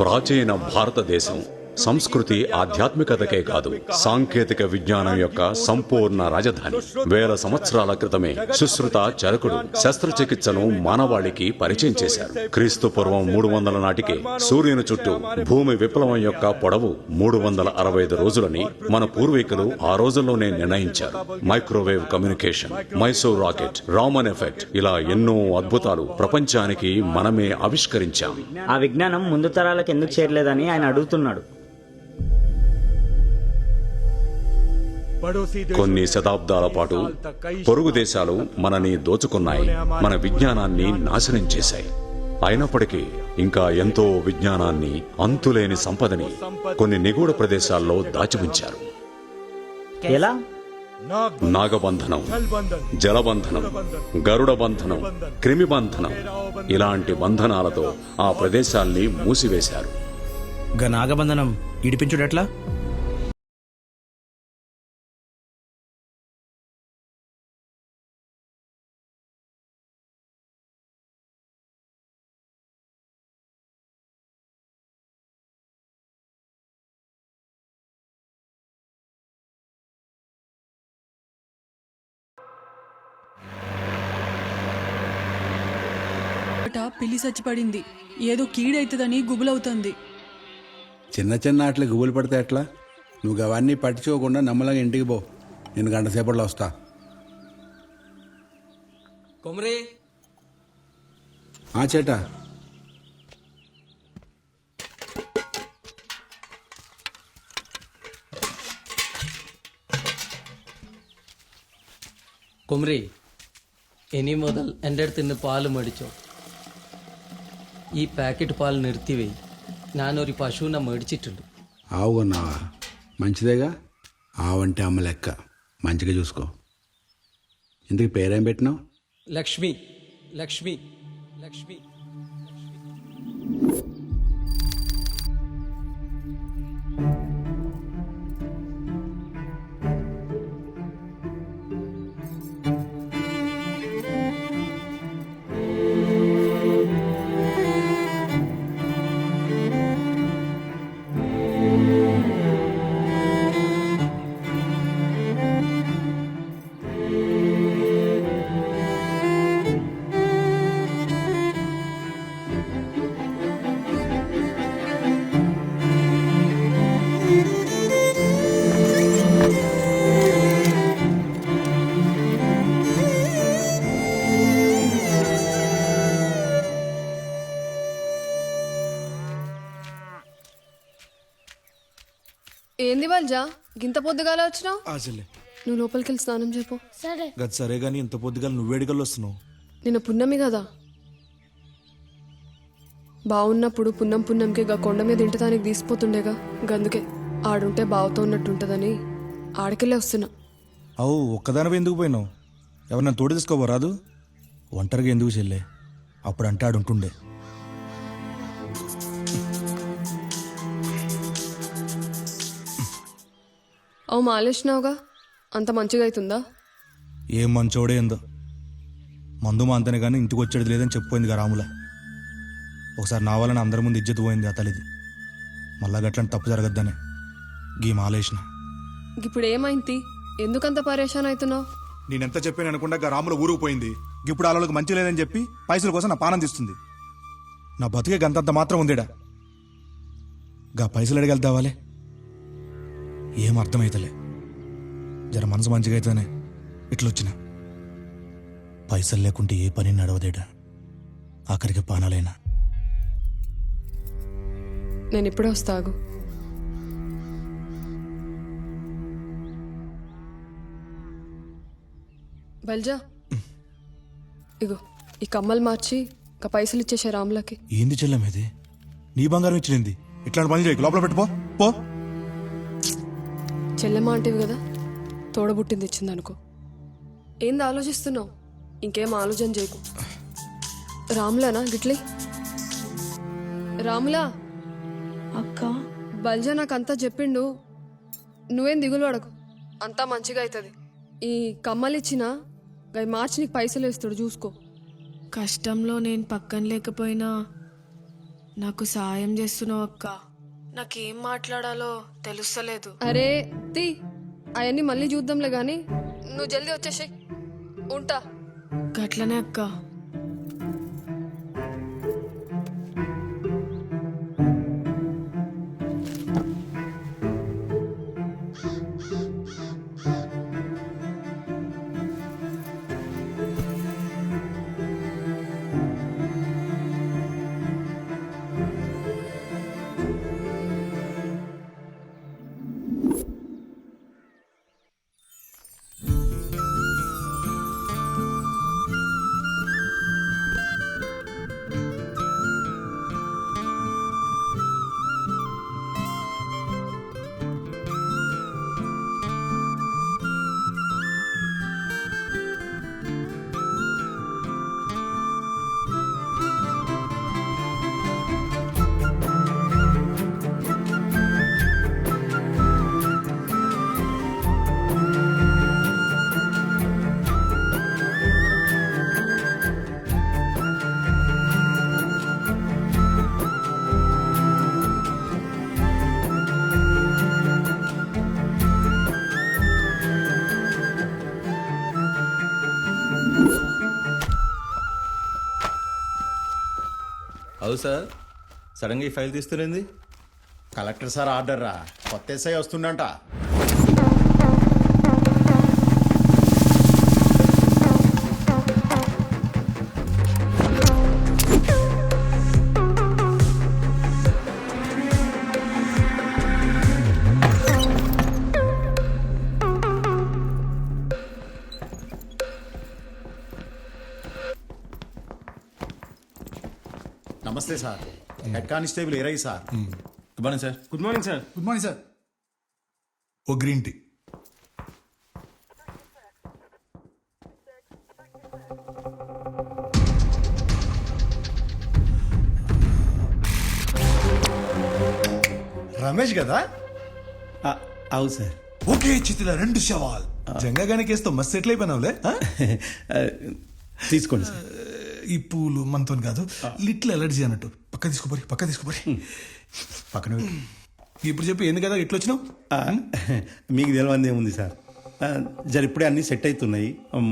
ప్రాచీన భారతదేశం సంస్కృతి ఆధ్యాత్మికతకే కాదు, సాంకేతిక విజ్ఞానం యొక్క సంపూర్ణ రాజధాని. వేల సంవత్సరాల క్రితమే సుశ్రుత చరకుడు శస్త్రచికిత్సను మానవాళికి పరిచయం చేశారు. క్రీస్తు పూర్వం 300 నాటికే సూర్యుని చుట్టూ భూమి విప్లవం యొక్క పొడవు 365 రోజులని మన పూర్వీకులు ఆ రోజుల్లోనే నిర్ణయించారు. Microwave communication, Mysore rocket, Raman effect, ఇలా ఎన్నో అద్భుతాలు ప్రపంచానికి మనమే ఆవిష్కరించాం. ఆ విజ్ఞానం ముందు తరాలకు ఎందుకు చేరలేదని ఆయన అడుగుతున్నాడు. కొన్ని శతాబ్దాల పాటు పొరుగు దేశాలు మనని దోచుకున్నాయి, మన విజ్ఞానాన్ని నాశనం చేశాయి. అయినప్పటికీ ఇంకా ఎంతో విజ్ఞానాన్ని, అంతులేని సంపదని కొన్ని నిగూఢ ప్రదేశాల్లో దాచి ఉంచారు. ఎలా? నాగబంధనం, జలబంధనం, గరుడ బంధనం, క్రిమి బంధనం, ఇలాంటి బంధనాలతో ఆ ప్రదేశాల్ని మూసివేశారు. నాగబంధనం ఇడిపించుడెట్లా? పిల్లి చచ్చిపడింది, ఏదో కీడైతుందని గుబులవుతుంది. చిన్న చిన్న ఆటలు గుబులు పడితే ఎట్లా? నువ్వు అవన్నీ పట్టించుకోకుండా నమ్మలంగా ఇంటికి పో. నేను గంట సేపట్లో వస్తా. కొమరే చేటా കുമരി, ഇനി മുതൽ എൻ്റെ അടുത്ത് നിന്ന് പാല് മേടിച്ചോ. ഈ പാക്കറ്റ് പാൽ നിർത്തിവെയ്. ഞാനൊരു പശുവിനെ മേടിച്ചിട്ടുണ്ട്. ఆవు కొన్నావా? మంచిదేగా. ఆవంటే అమ్మ లెక్క, మంచిగా చూసుకో. ఇందుకు పేరేం పెట్టినావు? లక్ష్మి. లక్ష్మి లక్ష్మి ఏంది వల్జా, గింత పొద్దుగాల వచ్చినావు? ఆశలే, నువ్వు లోపలికి వెళ్ళి స్నానం చెప్పు. గది సరే గాని ఇంత పొద్దుగాల నువ్వేడికల్లో వస్తున్నావు? నిన్న పున్నమి కదా, బావున్నప్పుడు పున్నంకి గా కొండ మీద ఇంటదానికి తీసిపోతుండేగా, గందుకే ఆడుంటే బావుతో ఉన్నట్టుంటదని ఆడికెళ్ళే వస్తున్నా. అవు ఒక్కదానివే ఎందుకు పోయినావు? ఎవరినైనా తోడు తీసుకోబోరాదు? ఒంటరిగా ఎందుకు చెల్లే? అప్పుడు అంటే ఆడుంటుండే. అవు మాలేసినావుగా, అంత మంచిగా అవుతుందా? ఏం మంచోడే ఏందో, మందు మాంతనే కానీ ఇంటికి వచ్చేది లేదని చెప్పిపోయింది గా రాముల. ఒకసారి నా వల్ల అందరి ముందు ఇజ్జత్ పోయింది ఆ తల్లిది. మళ్ళా గట్లాంటి తప్పు జరగద్దనే గీ మాలేసిన. ఇప్పుడు ఏమైంది? ఎందుకంత పరేషాన్ అవుతున్నావు? నేనెంత చెప్పాను అనుకుండా గా రాముల ఊరుకు పోయింది. ఇప్పుడు వాళ్ళకి మంచి లేదని చెప్పి పైసల కోసం నా పానం తీస్తుంది. నా బతికే గంతంత మాత్రం ఉందేడా. గా పైసలు అడిగెళ్తావాలే, ఏం అర్థమైతలే. జర మనసు మంచిగా అయితేనే ఇట్లొచ్చిన. పైసలు లేకుంటే ఏ పని నడవదేడా, ఆఖరికి పానాలైనా. నేను ఇప్పుడే వస్తాగు. బల్జా, ఇగో ఈ కమ్మలు మార్చి ఇంకా పైసలు ఇచ్చేసే రాములకి. ఏంది చెల్లం ఇది? నీ బంగారం ఇచ్చినది. ఇట్లాంటి పని చేయకు, లోపల పెట్టుకో పో. చెల్లెమ్మ అంటేవి కదా, తోడబుట్టింది ఇచ్చింది అనుకో. ఏంది ఆలోచిస్తున్నావు? ఇంకేం ఆలోచన చేయకు. రాములానా గిట్లే? రాములా అక్క, బల్జా నాకంతా చెప్పిండు, నువ్వేం దిగులు పడకు, అంతా మంచిగా అవుతుంది. ఈ కమ్మలిచ్చినా అవి మార్చి నీకు పైసలు వేస్తాడు, చూసుకో. కష్టంలో నేను పక్కన లేకపోయినా నాకు సాయం చేస్తున్నావు అక్క. నాకేం మాట్లాడాలో తెలుస్తలేదు. అరే తీ, అవన్నీ మళ్ళీ చూద్దాంలే గాని నువ్వు జల్దీ వచ్చేసాయి. ఉంటా. గట్లనే అక్క. అవు సార్, సడన్గా ఈ ఫైల్ తీస్తున్నది. కలెక్టర్ సార్ ఆర్డర్ రా, కొత్త ఎస్ఐ వస్తుండంట. నమస్తే సార్, హెడ్ కానిస్టేబుల్ ఏరై sir. Good morning sir. Good morning sir. Good morning sir. Oh green tea. Ramesh కదా? అవు సార్. ఒకే చితిలో రెండు శవాల్. జంగాగానే కేసుతో మస్తు సెటిల్ అయిపోయినావులే. తీసుకోండి సార్. ఈ పూలు మనతో కాదు, లిటిల్ ఎలర్జీ అన్నట్టు. పక్క తీసుకోపోరి, పక్క తీసుకోపోరి. పక్కన పెట్టు. ఇప్పుడు చెప్పి ఎందుకు కదా ఇట్లా వచ్చినావు? మీకు తెలియంది ఏముంది సార్, జర ఇప్పుడే అన్నీ సెట్ అవుతున్నాయి.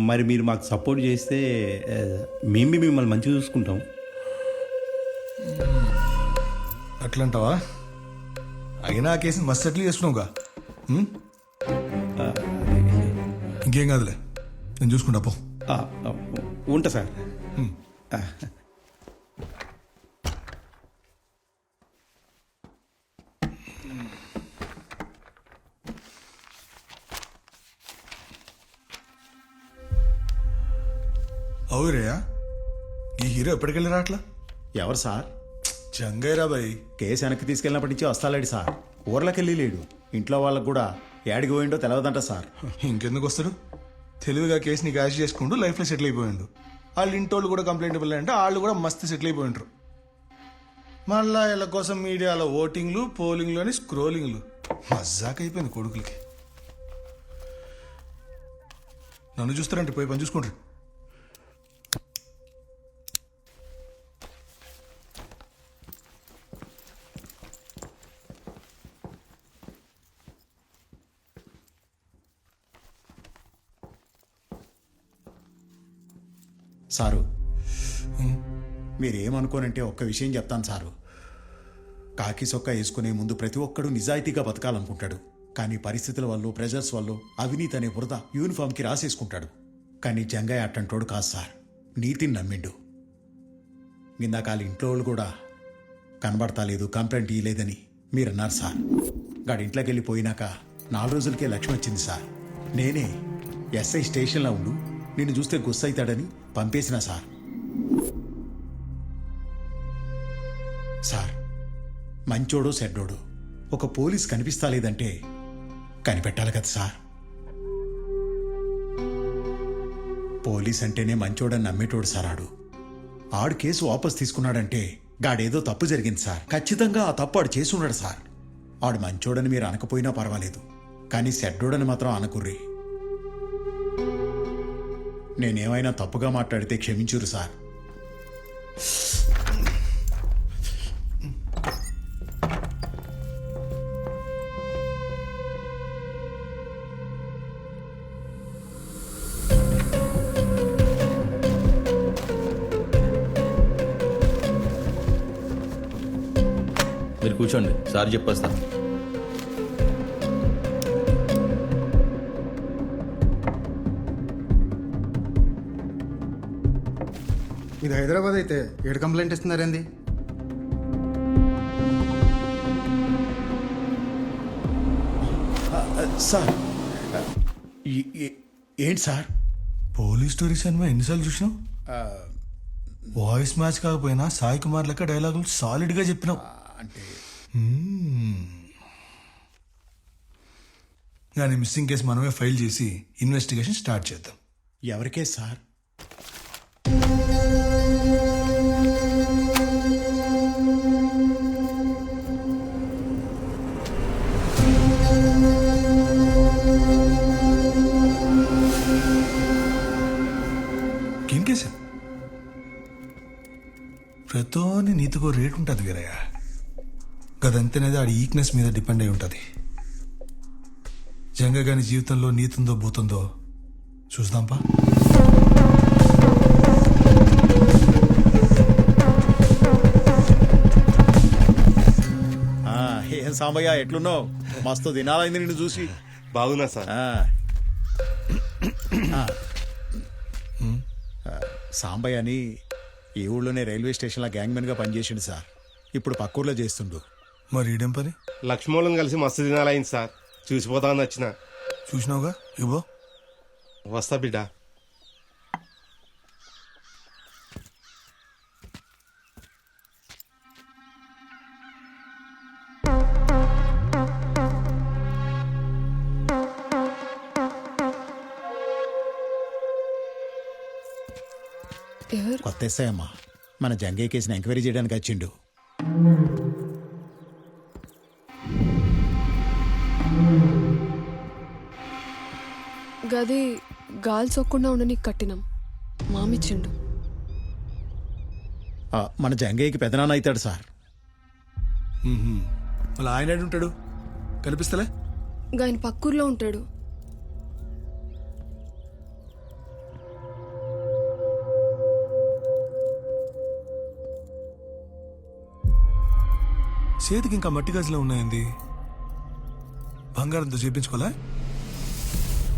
మరి మీరు మాకు సపోర్ట్ చేస్తే మేము మిమ్మల్ని మంచిగా చూసుకుంటాం. అట్లంటావా? అయినా ఆ కేసుని మస్తు సెటిల్ చేసుకున్నావుగా. ఇంకేం కాదులే, నేను చూసుకుంటా పో. ఉంటా సార్. అవురేయా, ఈ హీరో ఎప్పటికెళ్ళి రాట్లా? ఎవరు సార్? జంగైరా బాయ్. కేసు వెనక్కి తీసుకెళ్ళినప్పటి నుంచి వస్తాలేడు సార్. ఊర్లోకెళ్ళి లేడు. ఇంట్లో వాళ్ళకు కూడా ఏడికి పోయిండో తెలియదంట సార్. ఇంకెందుకు వస్తాడు? తెలివిగా కేసుని క్యాష్ చేసుకుంటూ లైఫ్లో సెటిల్ అయిపోయిండు. వాళ్ళ ఇంటోళ్ళు కూడా కంప్లైంట్ అంటే వాళ్ళు కూడా మస్తు సెటిల్ అయిపోయింటారు. మళ్ళా వీళ్ళ కోసం మీడియాలో ఓటింగ్లు, పోలింగ్లు అని స్క్రోలింగ్లు. మజాక్ అయిపోయింది కొడుకులకి. నన్ను చూస్తారంటే పోయి పని చూసుకుంటారు. సారు, మీరేమనుకోనంటే ఒక్క విషయం చెప్తాను సారు. కాకి సొక్క వేసుకునే ముందు ప్రతి ఒక్కడు నిజాయితీగా బతకాలనుకుంటాడు. కానీ పరిస్థితుల వల్ల, ప్రెజర్స్ వల్ల అవినీతి అనే బురద యూనిఫామ్కి రాసేసుకుంటాడు. కానీ జంగయ్య అట్టంటోడు కాదు సార్. నీతిని నమ్మిండు. ఇందాక వాళ్ళ ఇంట్లో వాళ్ళు కూడా కనబడతా లేదు, కంప్లైంట్ ఇయ్యలేదని మీరన్నారు సార్. గాడి ఇంట్లోకి వెళ్ళిపోయినాక 4 రోజులకే లక్ష్యం వచ్చింది సార్. నేనే ఎస్ఐ స్టేషన్లో ఉండు, నిన్ను చూస్తే గుస్సైతాడని పంపేసిన సార్. సార్, మంచోడో చెడ్డోడో ఒక పోలీస్ కనిపిస్తా లేదంటే కనిపెట్టాలి కదా సార్. పోలీస్ అంటేనే మంచోడని నమ్మేటోడు సార్. ఆడు కేసు వాపస్ తీసుకున్నాడంటే గాడేదో తప్పు జరిగింది సార్. ఖచ్చితంగా ఆ తప్పు ఆడు చేసి ఉన్నాడు సార్. ఆడు మంచోడని మీరు అనకపోయినా పర్వాలేదు, కానీ చెడ్డోడని మాత్రం అనకుర్రి. నేనేమైనా తప్పుగా మాట్లాడితే క్షమించురు సార్. కూర్చోండి, సార్ చెప్పేస్తా. ఇది హైదరాబాద్ అయితే ఏడు కంప్లైంట్ ఇస్తున్నారేంది? సార్ ఏంటి సార్? పోలీస్ స్టోరీస్ అని ఎన్నిసార్లు చూసినావు? వాయిస్ మ్యాచ్ కాకపోయినా సాయి కుమార్ లెక్క డైలాగులు సాలిడ్గా చెప్పినావు. అంటే కానీ మిస్సింగ్ కేసు మనమే ఫైల్ చేసి ఇన్వెస్టిగేషన్ స్టార్ట్ చేద్దాం. ఎవరికే సార్? ఏం కేసు? ప్రతోని నీతికో రేట్ ఉంటుంది వీరయ్య. గదంతనేది ఆడి ఈక్నెస్ మీద డిపెండ్ అయి ఉంటుంది. జంగగాని జీవితంలో నీతుందో భూతుందో చూద్దాంపా. ఏం సాంబయ్య ఎట్లున్నావు? మస్తు దినాలైంది నిన్ను చూసి. బాగున్నా సార్. సాంబయ్య అని ఈ ఊళ్ళోనే రైల్వే స్టేషన్లో గ్యాంగ్మెన్గా పనిచేసిండు సార్. ఇప్పుడు పక్కూర్లో చేస్తుండు. మరి ఈడేం పని? లక్ష్మూలం కలిసి మస్తు దినాలైంది సార్. చూసిపోతామని వచ్చిన. చూసినావుగా, ఇవ్వో. వస్తా బిడ్డ. ఎవరు? కొత్త ఎస్ఐ అమ్మా, మన జంగయ్య కేసుని ఎంక్వైరీ చేయడానికి వచ్చిండు. గది గాలి సోకుండా ఉండని కట్టినాం. మామిచ్చిండు. మన జంగయ్యకి పెదనాన్న అవుతాడు సార్. మళ్ళీ ఆయన ఏడు ఉంటాడు? కనిపిస్తలే. ఆయన పక్కూర్లో ఉంటాడు. చేతికి ఇంకా మట్టి గాజులో ఉన్నాయండి. బంగారంతో చేపించుకోలే?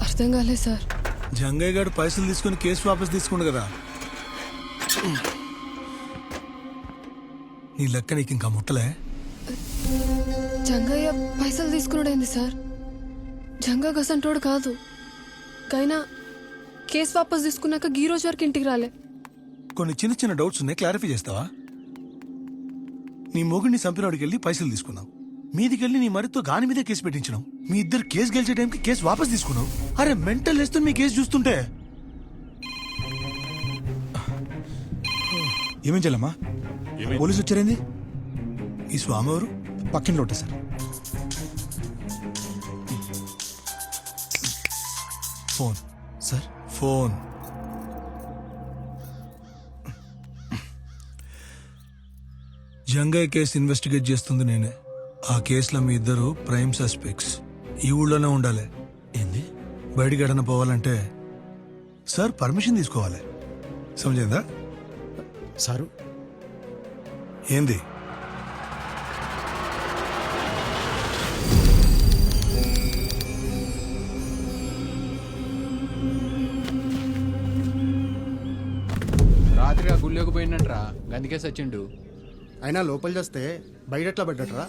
అర్థం కాలేదు సార్. జంగయ్య గారు పైసలు తీసుకుని కేసు వాపస్ తీసుకుండు కదా, నీ లెక్క నీకు ఇంకా ముట్టలే. జంగయ్య పైసలు తీసుకున్నాడేంది సార్? జంగా గసంటోడు కాదు. కైనా కేసు వాపస్ తీసుకున్నాక ఈ రోజు వరకు ఇంటికి రాలే. కొన్ని చిన్న చిన్న డౌట్స్ ఉన్నాయి, క్లారిఫై చేస్తావా? నీ మొగుడిని చంపినోడికి వెళ్ళి పైసలు తీసుకున్నావు. మీదికెళ్ళి నీ మరితో గాని మీదే కేసు పెట్టించినావు. మీ ఇద్దరు కేసు గెలిచే టైంకి కేసు వాపస్ తీసుకున్నావు. అరే మెంటల్ వేస్తుంది మీ కేసు చూస్తుంటే. ఏమేం చేయాలమ్మా? పోలీసు వచ్చారేంది? ఈ స్వామి ఎవరు? పక్కింట్లో ఉంటా sir. Phone sir phone. Jangaiah case investigate చేస్తుంది నేనే. ఆ కేసులో మీ ఇద్దరు ప్రైమ్ సస్పెక్ట్స్. ఈ ఊళ్ళోనే ఉండాలి. ఏంది? బయటికి ఎడన పోవాలంటే సార్ పర్మిషన్ తీసుకోవాలి. సమझేందా? సారు ఏంది? రాత్రిగా గుళ్ళోకి పోయినట్రా, గందుకే సచ్చిండు. అయినా లోపల చేస్తే బయట ఎట్లా పెట్టరా?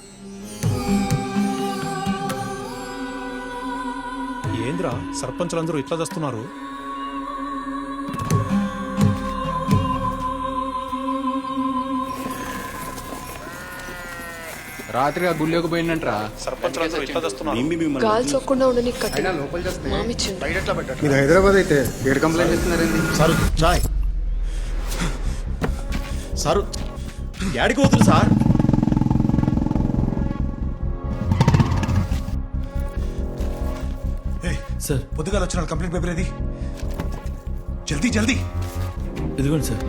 ఏంద్రా సర్పంచులందరూ ఇట్లా చేస్తున్నారు? రాత్రిగా గుళ్ళోకి పోయినట్రా, సర్పంచులందరూ ఇట్లా చేస్తున్నారు. గాలి సోకుండా ఉండని అయినా కట్టినాం. లోపల చేస్తే మామిచ్చిండు. బయట ఎట్లా పెట్టరా? ఇది హైదరాబాద్ అయితే ఏడు కంప్లైంట్ ఇస్తున్నారండి. సారు చాయ్. సారు యాడికి పోతురు సార్? సార్ పొద్దుగాల వచ్చిన కంప్లైంట్ పేపర్ ఏది? జల్దీ జల్దీ. ఇదిగోండి సార్.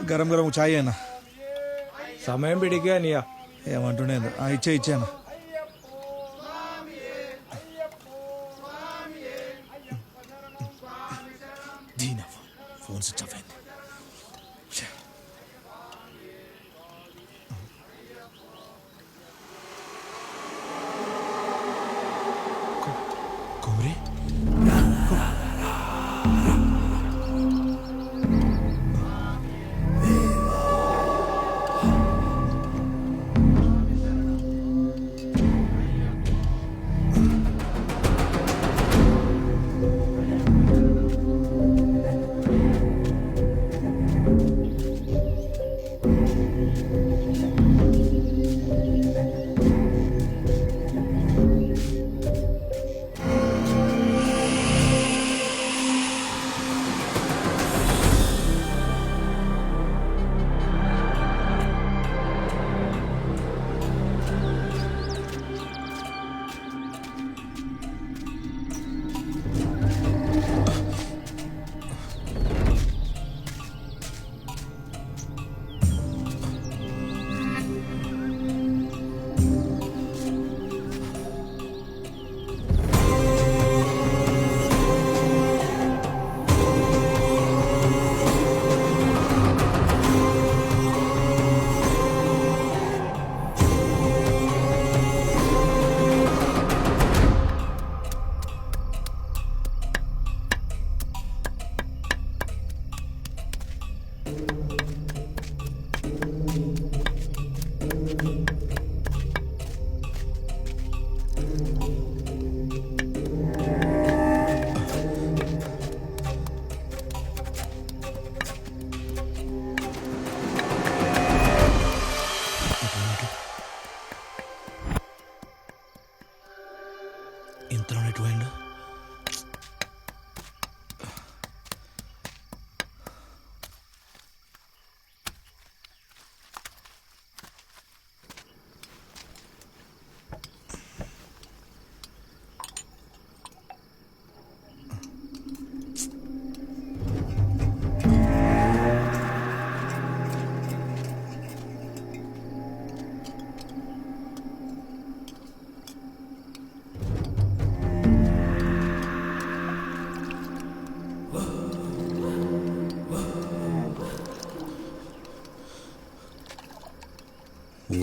గరం గరం చాయ్ అన్న సమయం పిడిగా నీయా ఏమంటుండే ఇచ్చాను ఫోన్ స్విచ్ ఆఫ్ అయింది. కొమరి ఇంతలో ఎటు పోయిండు?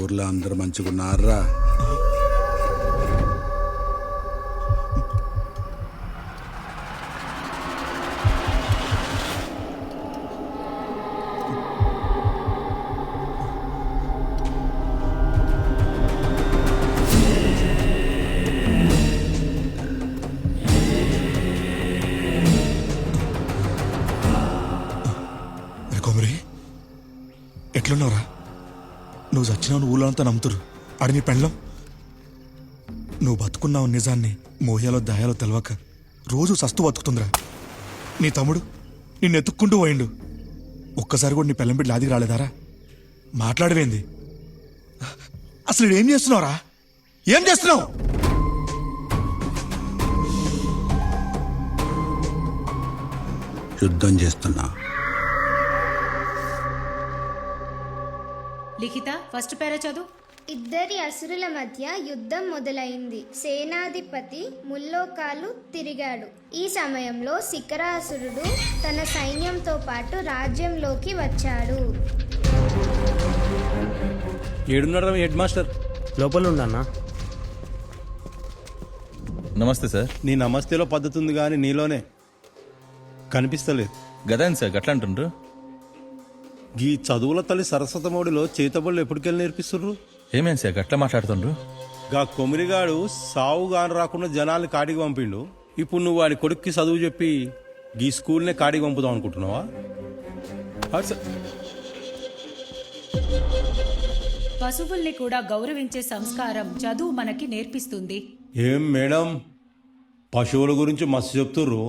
ఊర్లో అందరు మంచిగున్నారా? కొమరి ఎట్లున్నావురా? నువ్వు చచ్చినావు ఊళ్ళో అంతా నమ్ముతురు. ఆడి నీ పెళ్ళం నువ్వు బతుకున్నావు నిజాన్ని మోయాలో దాయాలో తెలవక రోజు సస్తు బతుకుతుందిరా. నీ తమ్ముడు నిన్ను ఎత్తుక్కుంటూ పోయిండు. ఒక్కసారి కూడా నీ పెళ్ళం బిడ్డ లాదికి రాలేదారా? మాట్లాడవేంది? అసలు ఏం చేస్తున్నావురా? ఏం చేస్తున్నావు? యుద్ధం చేస్తున్నా. లిఖిత ఫస్ట్ పేరా చదువు. ఇద్దరి అసురుల మధ్య యుద్ధం మొదలైంది. సేనాధిపతి ముల్లోకాలు తిరిగాడు. ఈ సమయంలో శిఖరాసురుడు తన సైన్యంతో పాటు రాజ్యంలోకి వచ్చాడు. ఏడున్నాడు హెడ్ మాస్టర్? లోపల ఉండన్నా. నమస్తే సార్. నీ నమస్తేలో పద్ధతి ఉంది కానీ నీలోనే కనిపిస్తలేదు. గదాన్ సార్ గట్లా అంటుండ్రు. ఈ చదువుల తల్లి సరస్వతమౌడిలో చేతబడులు ఎప్పటికెళ్ళి నేర్పిస్తుర్రు? ఏమేం సార్ గట్లా మాట్లాడుతుండ్రు? గా కొమిరిగాడు సావుగాను రాకుండా జనాల్ని కాడికి పంపిండు. ఇప్పుడు నువ్వు వాడి కొడుక్కి చదువు చెప్పి ఈ స్కూల్నే కాడికి పంపుదాం అనుకుంటున్నావా? పశువుల్ని కూడా గౌరవించే సంస్కారం చదువు మనకి నేర్పిస్తుంది. ఏం మేడం పశువుల గురించి మస్తు చెప్తుర్రు.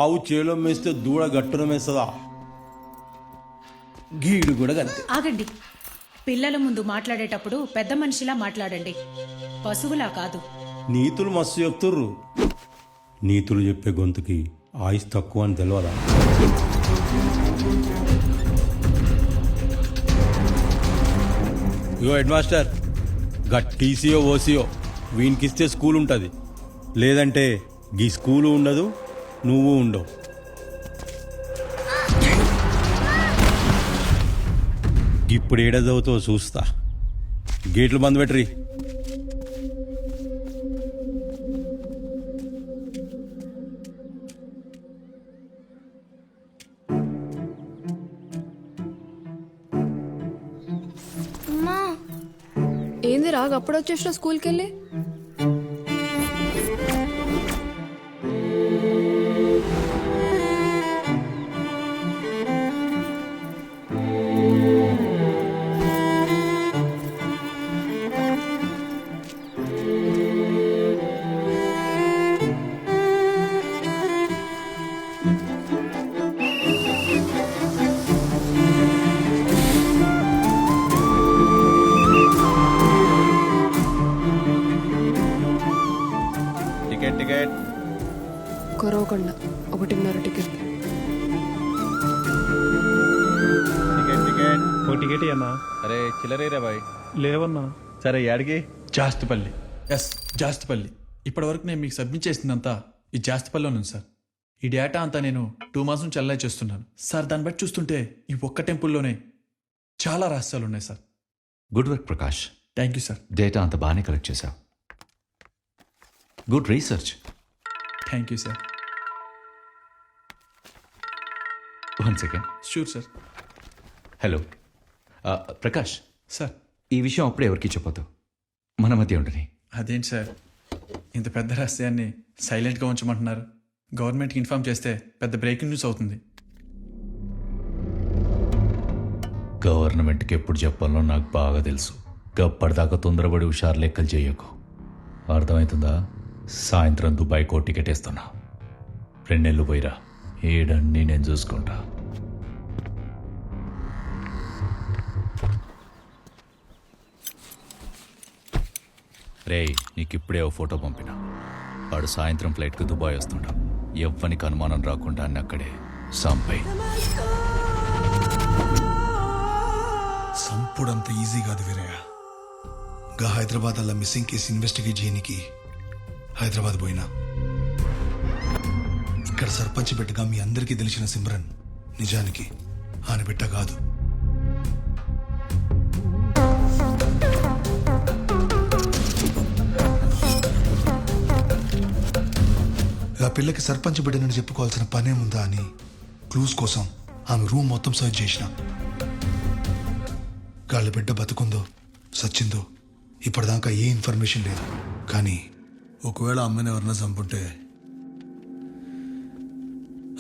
ఆవు చేలో మేస్తే దూడ గట్టున మేస్తుందా? గీడు కూడా గంతే. ఆగండి. పిల్లల ముందు మాట్లాడేటప్పుడు పెద్ద మనిషిలా మాట్లాడండి, పశువులా కాదు. నీతులు మస్తు చెప్తుర్రు. నీతులు చెప్పే గొంతుకి ఆయుష్ తక్కువ అని తెలియదా? ఇగో హెడ్ మాస్టర్ గా టీసీఓ ఓసీఓ వీనికిస్తే స్కూల్ ఉంటుంది, లేదంటే గీ స్కూలు ఉండదు, నువ్వు ఉండవు. ఇప్పుడు ఏడ చదువుతావో చూస్తా. గేట్లు బంద్ పెట్టరి. ఏంది రాగా అప్పుడు వచ్చేసిన స్కూల్కి వెళ్ళి? Ticket ticket Koravakonda 1.5 ticket. Ticket ticket ఓ టికెట్ అన్నా. అరే చిల్లరేరా బాయ్. లేవన్నా. సరే యాడికి? జాస్తిపల్లి. ఎస్, జాస్తిపల్లి. ఇప్పటివరకు నేను మీకు సబ్మిట్ చేసిందంతా ఈ జాస్తిపల్లిలో ఉంది సార్. ఈ డేటా అంతా నేను 2 months నుంచి అల్లై చేస్తున్నాను సార్. దాన్ని బట్టి చూస్తుంటే ఈ ఒక్క టెంపుల్లోనే చాలా రహస్యాలు ఉన్నాయి sir. Good work Prakash. Thank you sir. Data అంత బాగానే కలెక్ట్ చేశావు. Good research. Thank you sir. 1 second. Sure sir. Hello Prakash, sir ఈ విషయం అప్పుడే ఎవరికి చెప్పొద్దు, మన మధ్య ఉండని. అదేంటి సార్ ఇంత పెద్ద రహస్యాన్ని సైలెంట్గా ఉంచమంటున్నారు? గవర్నమెంట్కి ఇన్ఫార్మ్ చేస్తే పెద్ద బ్రేకింగ్ న్యూస్ అవుతుంది. గవర్నమెంట్కి ఎప్పుడు చెప్పాలో నాకు బాగా తెలుసు. గప్పటిదాకా తొందరపడి హుషారు లెక్కలు చేయకు, అర్థమవుతుందా? సాయంత్రం దుబాయ్కో టికెట్ వేస్తున్నా, 2 నెలలు పోయిరా, ఏడన్నీ నేను చూసుకుంటా. రేయ్, నీకు ఇప్పుడే ఓ ఫోటో పంపిన. వాడు సాయంత్రం ఫ్లైట్కి దుబాయ్ వస్తుండా. ఎవ్వనికి అనుమానం రాకుండా అన్ని అక్కడే సంపై. సంపుడంత ఈజీ కాదు వీరయ్య. గా హైదరాబాద్ అలా మిస్సింగ్ కేసు ఇన్వెస్టిగేట్ చేయనికి హైదరాబాద్ పోయినా. ఇక్కడ సర్పంచ్ బిడ్డగా మీ అందరికీ తెలిసిన సిమ్రన్ నిజానికి ఆయన బిడ్డ కాదు. ఆ పిల్లకి సర్పంచ్ బిడ్డనని చెప్పుకోవాల్సిన పనేముందా అని క్లూస్ కోసం ఆమె రూమ్ మొత్తం సర్చ్ చేసిన. గాళ్ళ బిడ్డ బతుకుందో సచ్చిందో ఇప్పటిదాకా ఏ ఇన్ఫర్మేషన్ లేదు. కానీ ఒకవేళ అమ్మని ఎవరన్నా చంపుంటే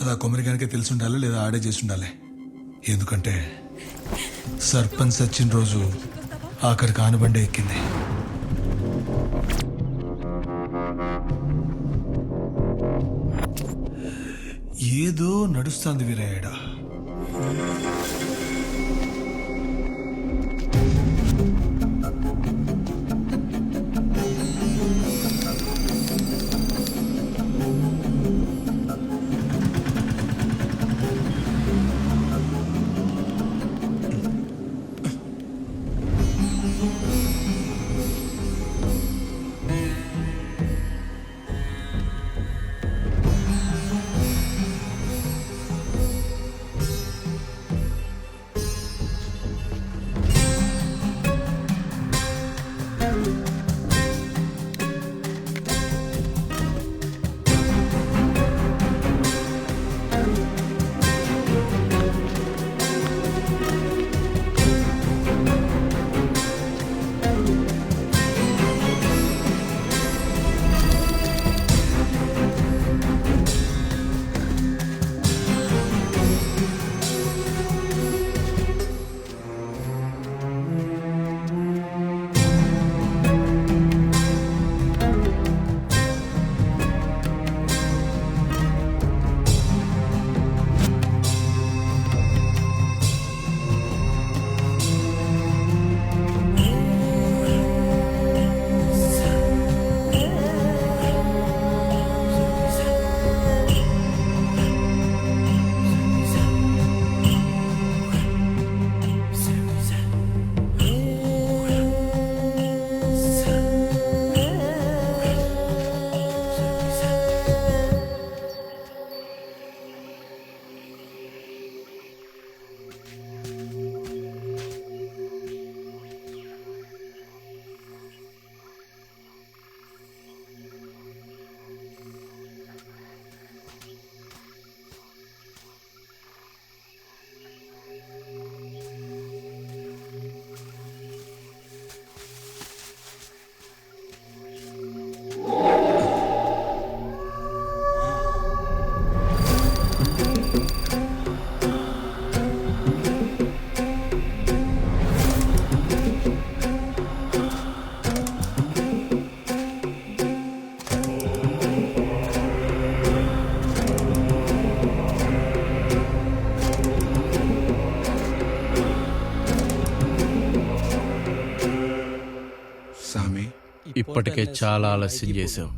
అది ఆ కొమరికానికే తెలిసి ఉండాలి, లేదా ఆడే చేసి ఉండాలి. ఎందుకంటే సర్పంచ్ సచ్చిన రోజు ఆఖరికి ఆనబండే ఎక్కింది. ఏదో నడుస్తుంది వీరయ్యడా. ఇప్పటికే చాలా ఆలస్యం చేశావు.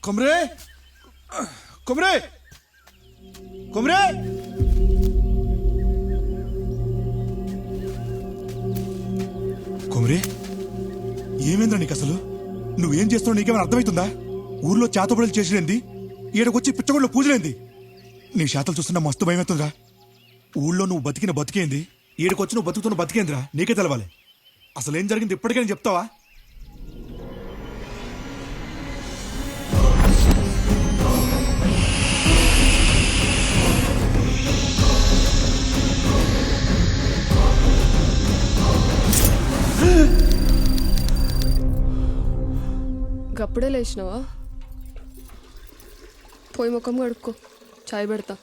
కొమ్రే కొమ్రే కొమ్రే కొమ్రే ఏమైందిరా నీకు అసలు? నువ్వేం చేస్తున్నావు నీకేమైనా అర్థమవుతుందా? ఊర్లో చేతబడులు చేసిరేంది, ఈడకొచ్చి పిచ్చగొడ్లో పూజలేంది? నీ శాతలు చూస్తున్నా మస్తు భయమవుతుందిరా. ఊళ్ళో నువ్వు బతికిన బతికేంది, ఈడకొచ్చి నువ్వు బతుకుతున్న బతికేందిరా నీకే తెలవాలి. అసలు ఏం జరిగింది ఇప్పటికైనా చెప్తావా? గప్పుడే లేచినావా? పోయి ముఖం కడుక్కో, చాయ్ పెడతా.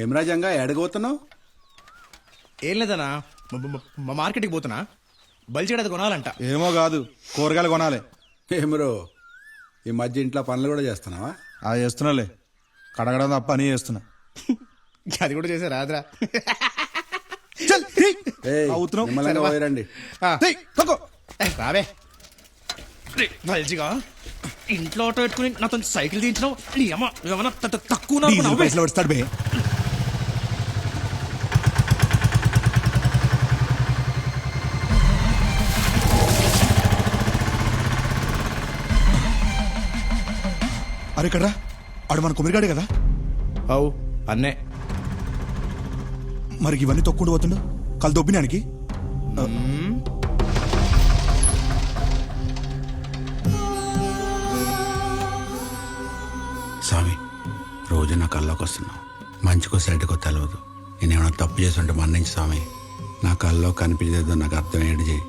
ఏం రాజంగా ఎడగబోతున్నావు? ఏం లేదన్నా, మా మార్కెట్కి పోతున్నా, బల్చేడది కొనాలంట. ఏమో కాదు, కూరగాయలు కొనాలి. ఏమరో ఈ మధ్య ఇంట్లో పనులు కూడా చేస్తున్నావా? అది చేస్తున్నాలే, కడగడం తప్ప అని చేస్తున్నా. అది కూడా చేసా రాదురా. పోయిరండి. రావే బల్జిగా ఇంట్లో ఆటో పెట్టుకుని నాతో సైకిల్ తీయించినావు. నీ అమ్మ ఏమన్నా తక్కువ పైసలు పడతాడు బే. అరే కడ్రా, ఆడు మన కుమిరిగాడే కదా? అవు అన్నే. మరి ఇవన్నీ తొక్కుంటూ పోతుండు కళ్ళు దొబ్బినానికి. స్వామి, రోజు నా కల్లోకి వస్తున్నావు. మంచికో సైడ్కో తెలవదు. నేనేమైనా తప్పు చేసి ఉంటే మన్నించి స్వామి. నా కల్లో కనిపించేదో నాకు అర్థమయ్యేది చేయి.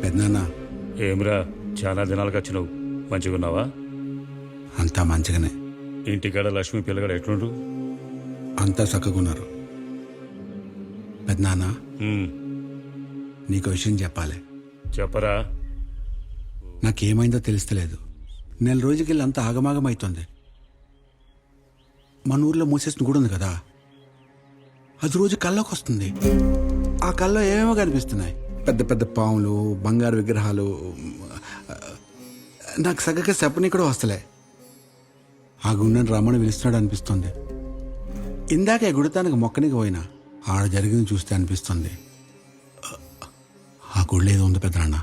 పెద్దనాన్న ఏమ్రా చాలా దినాలకు వచ్చినావు మంచిగున్నావా? అంతా మంచిగానే, ఇంటికాడ లక్ష్మి పిల్లగాడు ఎట్లుండ్రు? అంతా చక్కగున్నారు. పెద్దనాన్న నీకు విషయం చెప్పాలి. చెప్పరా. నాకేమైందో తెలుస్తలేదు. నెల రోజుకెళ్ళి అంత ఆగమాగమైతుంది. మన ఊర్లో మూసేసిన గుడి ఉంది కదా, అది రోజు కల్లోకి వస్తుంది. ఆ కల్లో ఏమేమో కనిపిస్తున్నాయి, పెద్ద పెద్ద పాములు, బంగారు విగ్రహాలు. నాకు సగక చెప్పని కూడా వస్తలే. ఆ గుండెని రమ్మని పిలుస్తున్నాడు అనిపిస్తుంది. ఇందాక గుడితానికి మొక్కనికి పోయినా ఆడ జరిగింది చూస్తే అనిపిస్తుంది ఆ గుడిలో ఏదో ఉంది పెద్దనాన్న.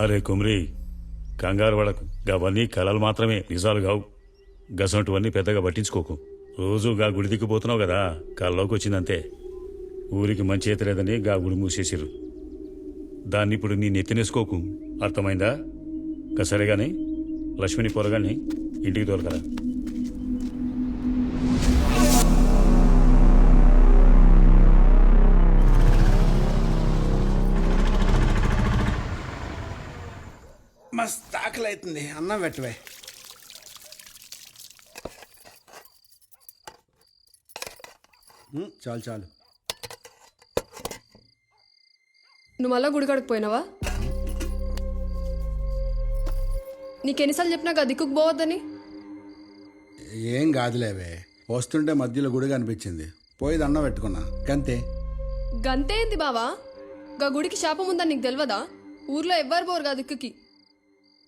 అరే కుమ్రి, కంగారు పడకు. గవన్నీ కలలు మాత్రమే, నిజాలు కావు. గసంటువన్నీ పెద్దగా పట్టించుకోకు. రోజు గా గుడి దిక్కుపోతున్నావు కదా, కల్లోకి వచ్చిందంతే. ఊరికి మంచి ఎత్తలేదని గా గుడి మూసేసిర్రు. దాన్ని ఇప్పుడు నీ నెత్తినేసుకోకు, అర్థమైందా? సరేగాని లక్ష్మిని పొరగాన్ని ఇంటికి తోలకరా. మస్తు ఆకలి అవుతుంది, అన్నం పెట్టవే. చాలు చాలు. నువ్వు మళ్ళా గుడికాడికి పోయినావా? నీకెన్నిసార్లు చెప్పినా కదా దిక్కుకు పోవద్దని. ఏం కాదులేవే, వస్తుంటే మధ్యలో గుడి కనిపించింది, పోయి దండం పెట్టుకున్నా గంతే. గంతే ఏంది బావా? గా గుడికి శాపం ఉందని నీకు తెలియదా? ఊర్లో ఎవ్వరు పోరు గా దిక్కుకి,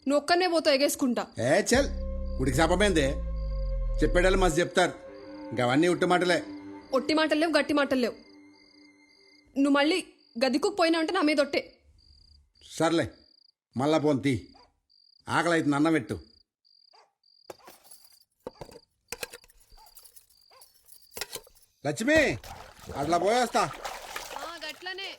నువ్వు ఒక్కనే పోతావు ఎగేసుకుంటా. ఏ చల్, గుడికి శాపమేందే? చెప్పేటోళ్ళు మస్తు చెప్తారు, ఇంకా అవన్నీ ఉట్టి మాటలే. ఒట్టి మాటలు లేవు, గట్టి మాటలు లేవు. నువ్వు మళ్ళీ గదిక్కుకు పోయినా అంటే నా మీద ఒట్టే. సర్లే, మళ్ళా పోను తీ. ఆకలి అవుతుంది, అన్నం పెట్టు. లక్ష్మి, అట్లా పోయేస్తా. గట్లనే.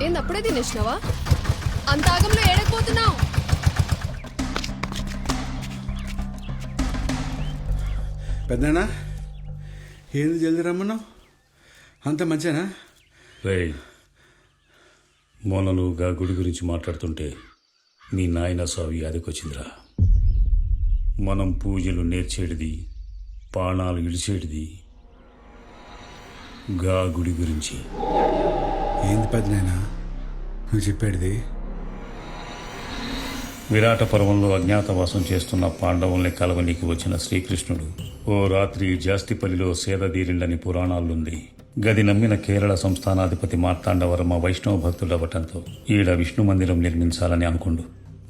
ఏంది అప్పుడే తినేసినావా? అంత ఆగంలో ఏడకపోతున్నావు? పెద్దనా, ఏంది జల్ది రమ్మన్నావు? అంత మంచినా? రేయ్, మొన్న నువ్వు గా గుడి గురించి మాట్లాడుతుంటే మీ నాయన సావి అదికొచ్చిందిరా. మనం పూజలు నేర్చేటిది, పాణాలు ఇడిచేటిది గా గుడి గురించి. ఏంది పెద్దనాయనా నువ్వు చెప్పేది? విరాట పర్వంలో అజ్ఞాతవాసం చేస్తున్న పాండవుల్ని కలవనీకి వచ్చిన శ్రీకృష్ణుడు ఓ రాత్రి జాస్తిపల్లిలో సేదదీరిండని పురాణాలుంది. గది నమ్మిన కేరళ సంస్థానాధిపతి మార్తాండవర్మ వైష్ణవ భక్తుడవటంతో ఈడ విష్ణు మందిరం నిర్మించాలని అనుకుండు.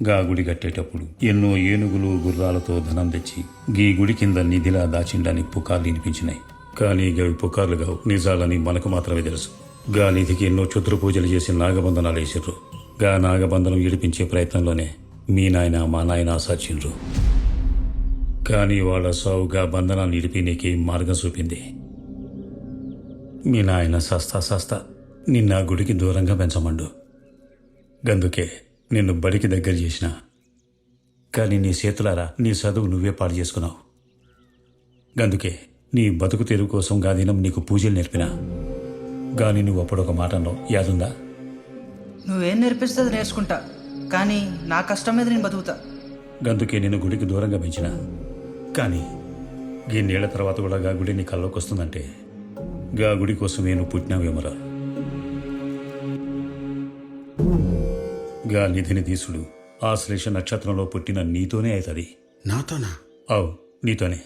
గా గుడి కట్టేటప్పుడు ఎన్నో ఏనుగులు గుర్రాలతో ధనం తెచ్చి గీ గుడి కింద నిధిలా దాచిండని పుకార్లు వినిపించినాయి. కానీ గవి పుకార్లు గావు, నిజాలని మనకు మాత్రమే తెలుసు. గా నిధికి ఎన్నో క్షుద్ర పూజలు చేసి నాగబంధనాలు వేసిర్రు. గా నాగబంధనం ఇడిపించే ప్రయత్నంలోనే మీ నాయన మా నాయన సాచిండ్రు. కానీ వాళ్ళ సావుగా బంధనాన్ని ఇడిపి నీకే మార్గం చూపింది. మీ నాయన సస్తా నిన్న గుడికి దూరంగా పెంచమండు. గందుకే నిన్ను బడికి దగ్గర చేసిన. కానీ నీ చేతులారా నీ చదువు నువ్వే పాడు చేసుకున్నావు. గందుకే నీ బతుకు తెరువు కోసం గా దినం నీకు పూజలు నేర్పినా. గాని నువ్వు అప్పుడొక మాట అన్నావు, యాదుందా? నువ్వేం నేర్పిస్తే అది నేర్చుకుంటా, కానీ నా కష్టం మీద నేను బతుకుతా. గందుకే నేను గుడికి దూరంగా పెంచిన. కానీ గిన్నేళ్ల తర్వాత కూడా గా గుడి నీ కల్లోకి వస్తుందంటే గా గుడి కోసమే నువ్వు పుట్టినావేమరా. గా నిధిని తీసుడు ఆశ్లేష నక్షత్రంలో పుట్టిన నీతోనే అవుతుంది. నాతోనా? అవు, నీతోనే.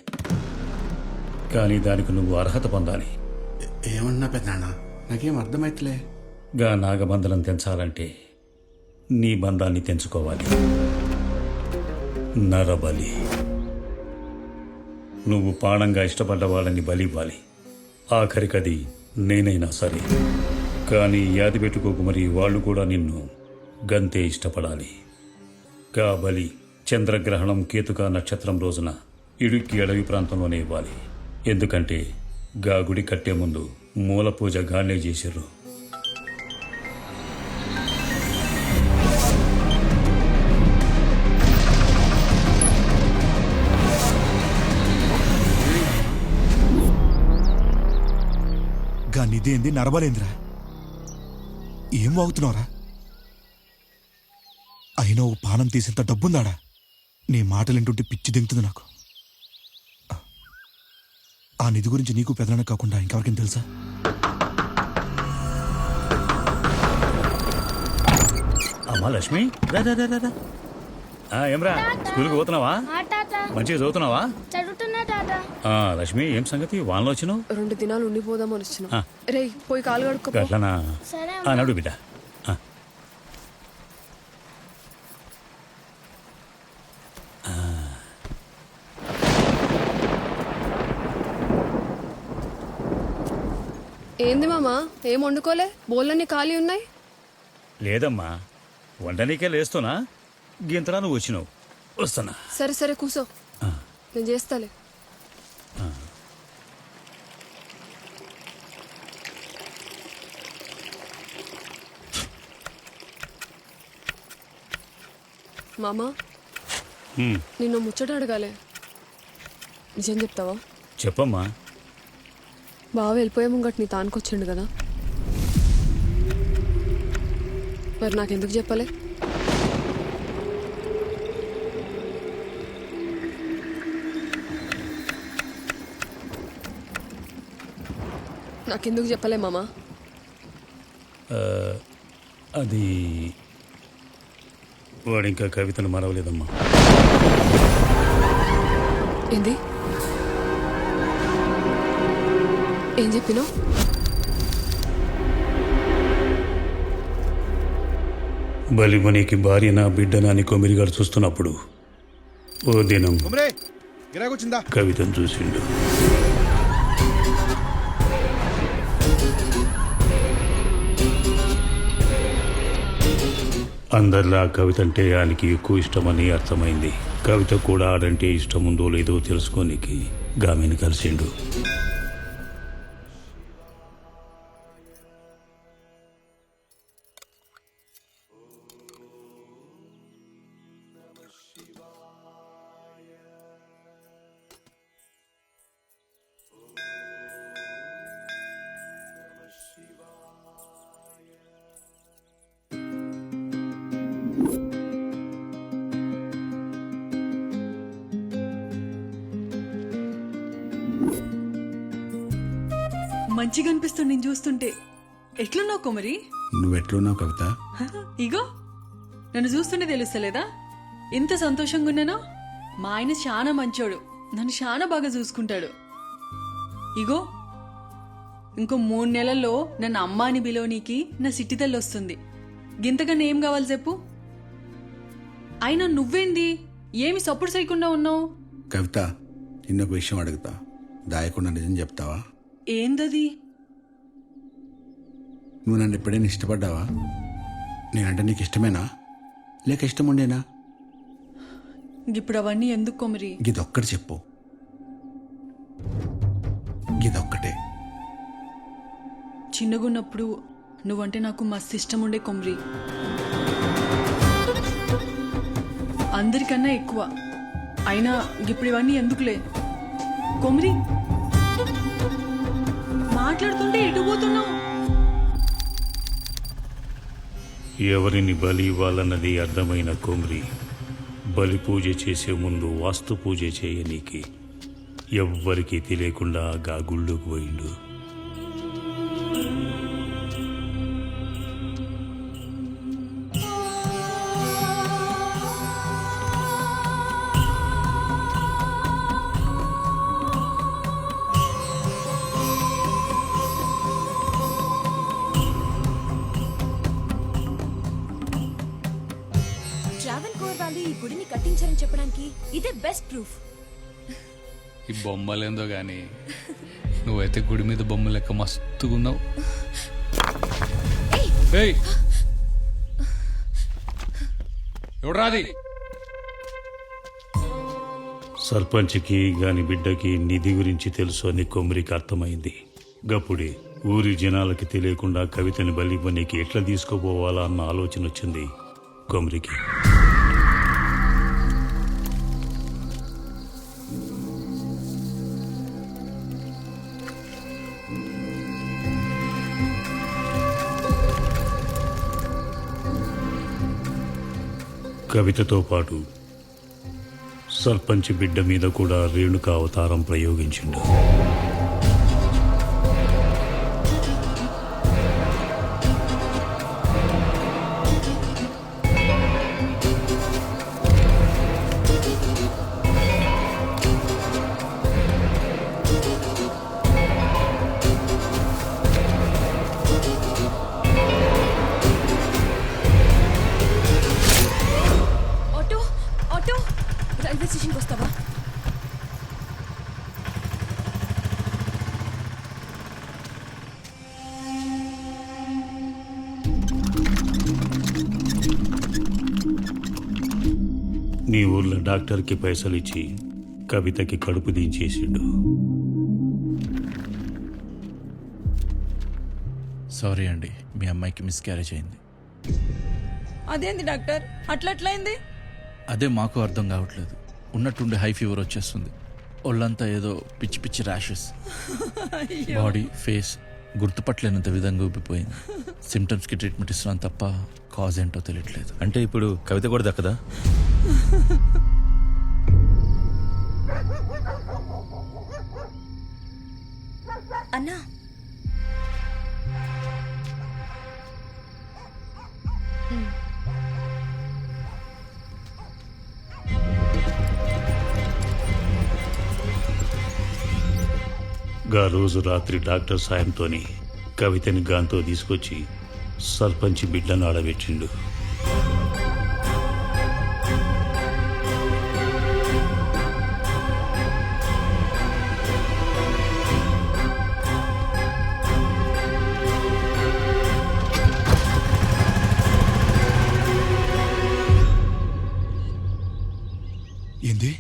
కానీ దానికి నువ్వు అర్హత పొందాలి. ఏమన్నా పెద్దనాన్న, నాకేం అర్థమైతలే. గా నాగబంధనం తెంచాలంటే నీ బంధాన్ని తెంచుకోవాలి. నరబలి. నువ్వు ప్రాణంగా ఇష్టపడ్డ వాళ్ళని బలి ఇవ్వాలి. ఆఖరికది నేనైనా సరే. కానీ యాది పెట్టుకోకు, మరి వాళ్ళు కూడా నిన్ను గంతే ఇష్టపడాలి. గా బలి చంద్రగ్రహణం కేతుక నక్షత్రం రోజున ఇడుక్కి అడవి ప్రాంతంలోనే ఇవ్వాలి. ఎందుకంటే గా గుడి కట్టే ముందు మూల పూజ గానే చేసిర్రు. ఇదేంది నరబలేంద్రా? ఏం వాగుతున్నావురా? అయినా ఓ పానం తీసేంత డబ్బుందాడా? నీ మాటలేంటుంటే పిచ్చి దింగుతుంది నాకు. ఆ నిధి గురించి నీకు పెదనాన్న కాకుండా ఇంకెవరికైనా తెలుసా? అమ్మా లక్ష్మి, రా రా రా రా, రా. ఏమ్రా స్కూల్కి పోతున్నావా? మంచిగా చదువుతున్నావా? చదువుతున్నా తాత. లక్ష్మి, ఏం సంగతి వానలో వచ్చినావు? 2 దినాలు ఉండిపోదామని వచ్చిన. రే పోయి కాలు కడుక్కో. అట్లానా? నడు బిడ్డ. ఏంది మామా, ఏం వండుకోలే? బోళ్ళన్నీ ఖాళీ ఉన్నాయి. లేదమ్మా, వండనీకే లేస్తున్నా, గింతలా నువ్వు వచ్చినావు. వస్తున్నా. సరే సరే కూసో, నేను చేస్తాలే. మామా, నిన్ను ముచ్చట అడగాలే, నిజం చెప్తావా? చెప్పమ్మా. బాగా వెళ్ళిపోయే ముంగట్ నీ తానుకొచ్చిండు కదా, మరి నాకెందుకు చెప్పలే? నాకెందుకు చెప్పలే మామా? అది వాడు ఇంకా కవితను మరవలేదమ్మా. ఏంది? ఏం చెప్పినావు? బలిమనికి భార్య నా బిడ్డనాని కొమిరిగాడు చూస్తున్నప్పుడు ఓ దినం కవితను చూసిండు. అందరిలా కవిత అంటే ఆయనకి ఎక్కువ ఇష్టమని అర్థమైంది. కవిత కూడా ఆడంటే ఇష్టం ఉందో లేదో తెలుసుకోనికి గామిని కలిసిండు. మంచిగా అనిపిస్తుంది నేను చూస్తుంటే. ఎట్లున్నావు కుమరి? నువ్వెట్లున్నావు కవిత? ఇగో నన్ను చూస్తుంటే తెలుస్తలేదా ఎంత సంతోషంగా ఉన్నానో? మా ఆయన చాలా మంచోడు, నన్ను చాలా బాగా చూసుకుంటాడు. ఇగో ఇంకో 3 నెలల్లో నన్ను అమ్మ అని బిలోనికి నా సిట్టి తల్లి వస్తుంది. గింతకన్నా ఏం కావాలి చెప్పు? అయినా నువ్వేంది ఏమి సపోర్ట్ చేయకుండా ఉన్నావు? కవిత, నిన్నొక విషయం అడుగుతా, దాయకుండా నిజం చెప్తావా? ఏందది? నువ్వు నన్ను ఎప్పుడైనా ఇష్టపడ్డావా? నేనంటే నీకు ఇష్టమేనా లేక ఇష్టం ఉండేనా? ఇప్పుడు అవన్నీ ఎందుకు కొమరి? గిదొక్కటి చెప్పు, గిదొక్కటే. చిన్నగున్నప్పుడు నువ్వంటే నాకు మస్తు ఇష్టం ఉండే కొమరి, అందరికన్నా ఎక్కువ. అయినా ఇప్పుడు ఇవన్నీ ఎందుకులే కొమరి? మాట్లాడుతుంటే ఎటు పోతున్నావు? ఎవరిని బలి ఇవ్వాలన్నది అర్థమైన కొమ్రి బలి పూజ చేసే ముందు వాస్తు పూజ చేయనీకి ఎవ్వరికీ తెలియకుండా గా గుళ్ళోకి పోయిండు. ఈ గుడిని కట్టించారని చెప్పడానికి ఇదే బెస్ట్ ప్రూఫ్. ఈ బొమ్మలేందో గాని నువ్వైతే గుడి మీద బొమ్మ లెక్క మస్తుగున్నావు. ఎవడ్రాది? సర్పంచ్కి గాని బిడ్డకి నిధి గురించి తెలుసు అని కొమ్రికి అర్థమైంది. గప్పుడే ఊరి జనాలకి తెలియకుండా కవితని బలివ్వనీకి ఎట్లా తీసుకుపోవాలా అన్న ఆలోచన వచ్చింది కొమ్రికి. కవితతో పాటు సర్పంచ్ బిడ్డ మీద కూడా రేణుక అవతారం ప్రయోగించిండు. ఆటో ఆటో రైల్వే స్టేషన్కి వస్తావా? నీ ఊర్లో డాక్టర్కి పైసలు ఇచ్చి కవితకి కడుపు దించేసిండు. సారీ అండి, మీ అమ్మాయికి మిస్క్యారేజ్ అయింది. అదేంది డాక్టర్ అట్లట్లయింది? అదే మాకు అర్థం కావట్లేదు. ఉన్నట్టుండి హై ఫీవర్ వచ్చేస్తుంది. ఒళ్ళంతా ఏదో పిచ్చి పిచ్చి ర్యాషెస్, బాడీ ఫేస్ గుర్తుపట్టలేనంత విధంగా ఊపిపోయింది. సిమ్టమ్స్కి ట్రీట్మెంట్ ఇస్తున్నాను తప్ప కాజ్ ఏంటో తెలియట్లేదు. అంటే ఇప్పుడు కవిత కూడా దక్కదా? అన్నా గా రోజు రాత్రి డాక్టర్ సాయంతోని కవితని గాంతో తీసుకొచ్చి సర్పంచ్ బిడ్డను ఆడబెట్టిండు. ఏంది,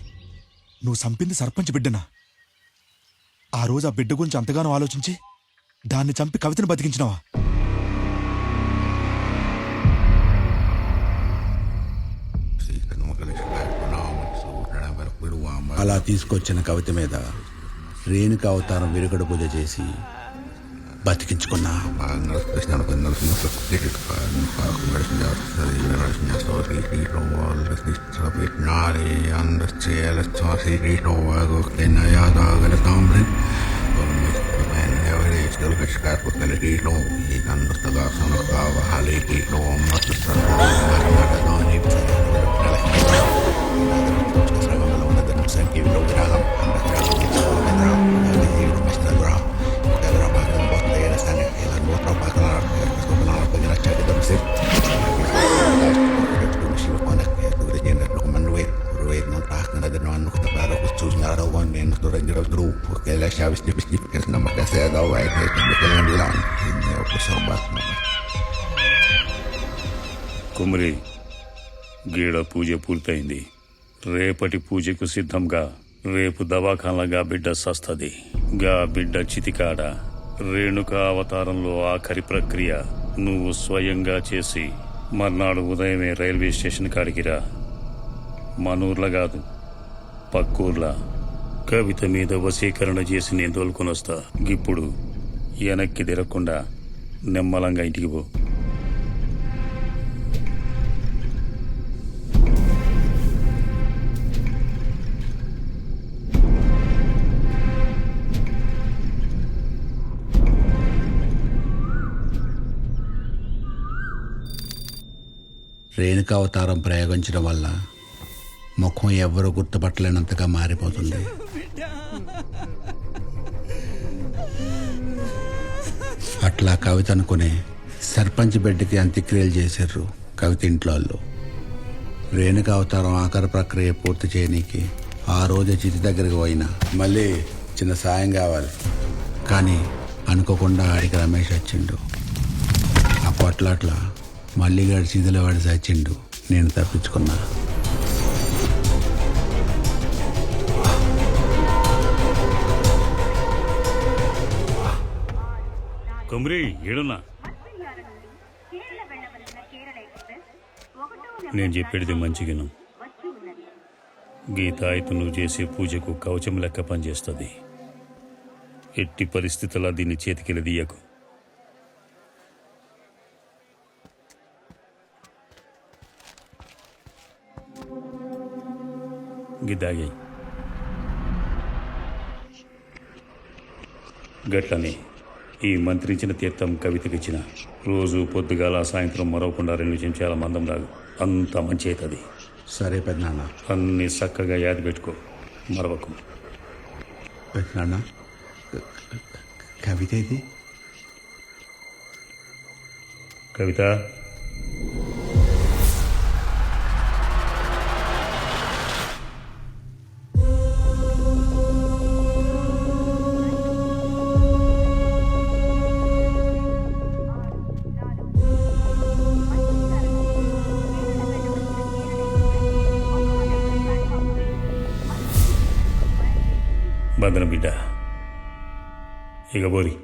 నువ్వు చంపింది సర్పంచ్ బిడ్డనా? ఆ రోజు ఆ బిడ్డ గురించి అంతగానో ఆలోచించి దాన్ని చంపి కవితను బతికించినావా? అలా తీసుకొచ్చిన కవిత మీద రేణుక అవతారం విరుగుడు పూజ చేసి బతికించుకున్నా. కుమరి, గీడ పూజ పూర్తయింది. రేపటి పూజకు సిద్ధంగా. రేపు దవాఖానగా బిడ్డ సస్తది. గా బిడ్డ చితికాడ రేణుక అవతారంలో ఆఖరి ప్రక్రియ నువ్వు స్వయంగా చేసి మర్నాడు ఉదయమే రైల్వే స్టేషన్ కాడికిరా. మనూర్ల కాదు, పక్కూర్లా కవిత మీద వశీకరణ చేసి నేను తోలుకొని వస్తా. ఇప్పుడు వెనక్కి తిరగకుండా నిమ్మలంగా ఇంటికి పో. రేణుక అవతారం ప్రయోగించడం వల్ల ముఖం ఎవ్వరూ గుర్తుపట్టలేనంతగా మారిపోతుంది. అట్లా కవిత అనుకునే సర్పంచ్ బిడ్డకి అంత్యక్రియలు చేశారు కవిత ఇంట్లో వాళ్ళు. రేణుక అవతారం ఆఖరి ప్రక్రియ పూర్తి చేయనీకి ఆ రోజు చితి దగ్గరికి పోయినా మళ్ళీ చిన్న సాయం కావాలి. కానీ అనుకోకుండా ఆడికి రమేష్ వచ్చిండు. అప్పుడు అట్లా మళ్ళీ గాడి చిదిలో వాడి చచ్చిండు. నేను తప్పించుకున్నా. కుమరి, ఏడున్నా? నేను చెప్పేది మంచిగాను. గీత అయితే నువ్వు చేసే పూజకు కవచం లెక్క పనిచేస్తుంది. ఎట్టి పరిస్థితుల్లో దీన్ని చేతికెళ్ళి తీయకు. గిద్దాగాయి గట్లనే ఈ మంత్రించిన తీర్థం కవితకిచ్చిన రోజు పొద్దుగాల సాయంత్రం మరవకుండా 2 చెంచాల మందం రాగు అంత మంచి అవుతుంది. సరే పెద్దనాన్న. అన్నీ చక్కగా యాది పెట్టుకో, మరవకు. పెద్దనాన్న కవిత ఇది కవిత బంధన బిడ్డ ఇక బోరి.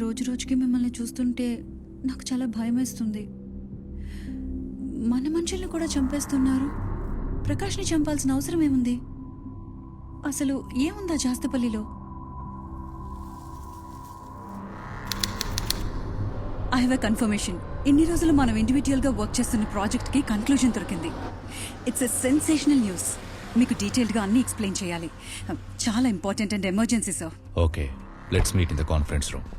రోజు రోజుకి మిమ్మల్ని చూస్తుంటే నాకు చాలా భయం వేస్తుంది. మన మనుషుల్ని కూడా చంపేస్తున్నారు. ప్రకాష్ని చంపాల్సిన అవసరం ఏముంది? అసలు ఏముందా జాస్తపల్లిలో? I have a confirmation. ఇన్ని రోజులు మనం ఇండివిజువల్గా వర్క్ చేస్తున్న ప్రాజెక్ట్కి కన్క్లూజన్ దొరికింది. It's a sensational news. మీకు డీటెయిల్డ్గా అన్నీ ఎక్స్ప్లెయిన్ చేయాలి. చాలా important and emergency sir. Okay, let's meet in the conference room.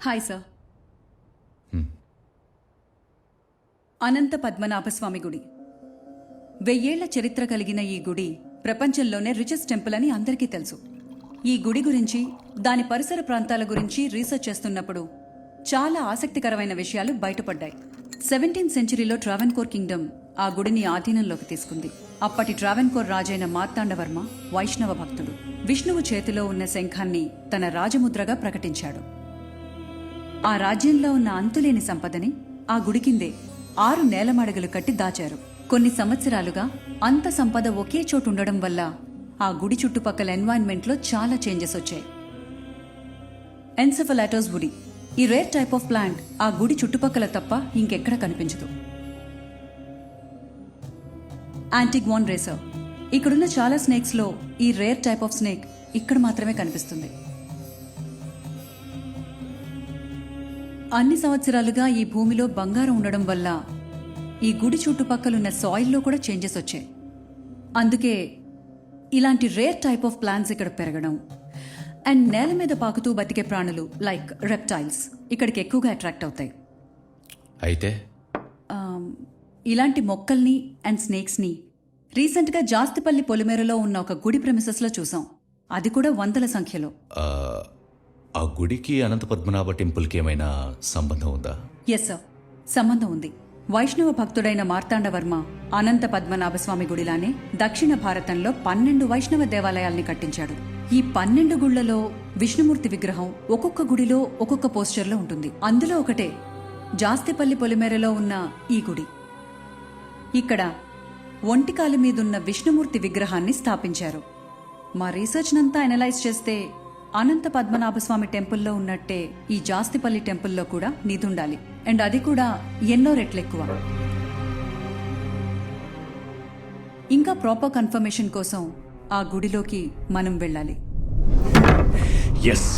Hi sir. Anantha Padmanabhaswamy గుడి. 1000 ఏళ్ల చరిత్ర కలిగిన ఈ గుడి ప్రపంచంలోనే రిచెస్ట్ టెంపుల్ అని అందరికీ తెలుసు. ఈ గుడి గురించి, దాని పరిసర ప్రాంతాల గురించి రీసెర్చ్ చేస్తున్నప్పుడు చాలా ఆసక్తికరమైన విషయాలు బయటపడ్డాయి. 17th సెంచరీలో ట్రావెన్కోర్ కింగ్డమ్ ఆ గుడిని ఆధీనంలోకి తీసుకుంది. అప్పటి ట్రావెన్కోర్ రాజైన మార్తాండవర్మ వైష్ణవ భక్తుడు. విష్ణువు చేతిలో ఉన్న శంఖాన్ని తన రాజముద్రగా ప్రకటించాడు. ఆ రాజ్యంలో ఉన్న అంతులేని సంపదని ఆ గుడి కిందే 6 నేలమాడగలు కట్టి దాచారు. కొన్ని సంవత్సరాలుగా అంత సంపద ఒకే చోటు ఉండడం వల్ల ఆ గుడి చుట్టుపక్కల ఎన్వైరన్మెంట్లో చాలా చేంజెస్ వచ్చాయి. ఎన్సెఫలాటోస్ వుడి, ఈ రేర్ టైప్ ఆఫ్ ప్లాంట్ ఆ గుడి చుట్టుపక్కల తప్ప ఇంకెక్కడ కనిపించదు. యాంటిగ్వాన్ రేసర్, ఇక్కడున్న చాలా స్నేక్స్లో ఈ రేర్ టైప్ ఆఫ్ స్నేక్ ఇక్కడ మాత్రమే కనిపిస్తుంది. అన్ని సంవత్సరాలుగా ఈ భూమిలో బంగారం ఉండడం వల్ల ఈ గుడి చుట్టుపక్కలున్న సాయిల్లో కూడా చేంజెస్ వచ్చాయి. అందుకే ఇలాంటి రేర్ టైప్ ఆఫ్ ప్లాంట్స్ ఇక్కడ పెరగడం అండ్ నేల మీద పాకుతూ బతికే ప్రాణులు లైక్ రెప్టైల్స్ ఇక్కడికి ఎక్కువగా అట్రాక్ట్ అవుతాయి. అయితే ఇలాంటి మొక్కల్ని అండ్ స్నేక్స్ని రీసెంట్గా జాస్తిపల్లి పొలిమేరలో ఉన్న ఒక గుడి ప్రెమిసెస్లో చూసాం. అది కూడా వందల సంఖ్యలో. ఆ గుడికి అనంత పద్మనాభ టెంపుల్కి ఏమైనా సంబంధం ఉందా? ఎస్ సార్, సంబంధం ఉంది. వైష్ణవ భక్తుడైన మార్తాండవర్మ అనంత పద్మనాభస్వామి గుడిలానే దక్షిణ భారతంలో 12 వైష్ణవ దేవాలయాల్ని కట్టించాడు. ఈ 12 గుళ్లలో విష్ణుమూర్తి విగ్రహం ఒక్కొక్క గుడిలో ఒక్కొక్క పోస్చర్లో ఉంటుంది. అందులో ఒకటే జాస్తిపల్లి పొలిమేరలో ఉన్న ఈ గుడి. ఇక్కడ ఒంటికాలి మీదున్న విష్ణుమూర్తి విగ్రహాన్ని స్థాపించారు. మా రీసెర్చ్నంతా అనలైజ్ చేస్తే అనంత పద్మనాభస్వామి టెంపుల్లో ఉన్నట్టే ఈ జాస్తిపల్లి టెంపుల్లో కూడా నిధుండాలి. అండ్ అది కూడా ఎన్నో రెట్లు ఎక్కువ. ఇంకా ప్రాపర్ కన్ఫర్మేషన్ కోసం ఆ గుడిలోకి మనం వెళ్ళాలి. ఎస్.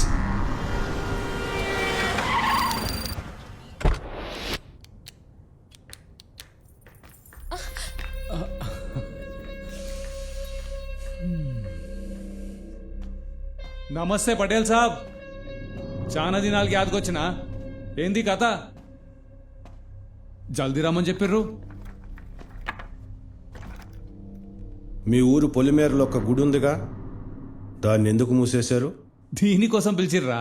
నమస్తే పటేల్ సాబ్, చాలా దినాలకి యాదకొచ్చినా. ఏంది కథ? జల్దీ రమ్మని చెప్పిర్రు. మీ ఊరు పొలిమేరలో ఒక గుడి ఉందిగా, దాన్ని ఎందుకు మూసేశారు? దీనికోసం పిలిచిర్రా?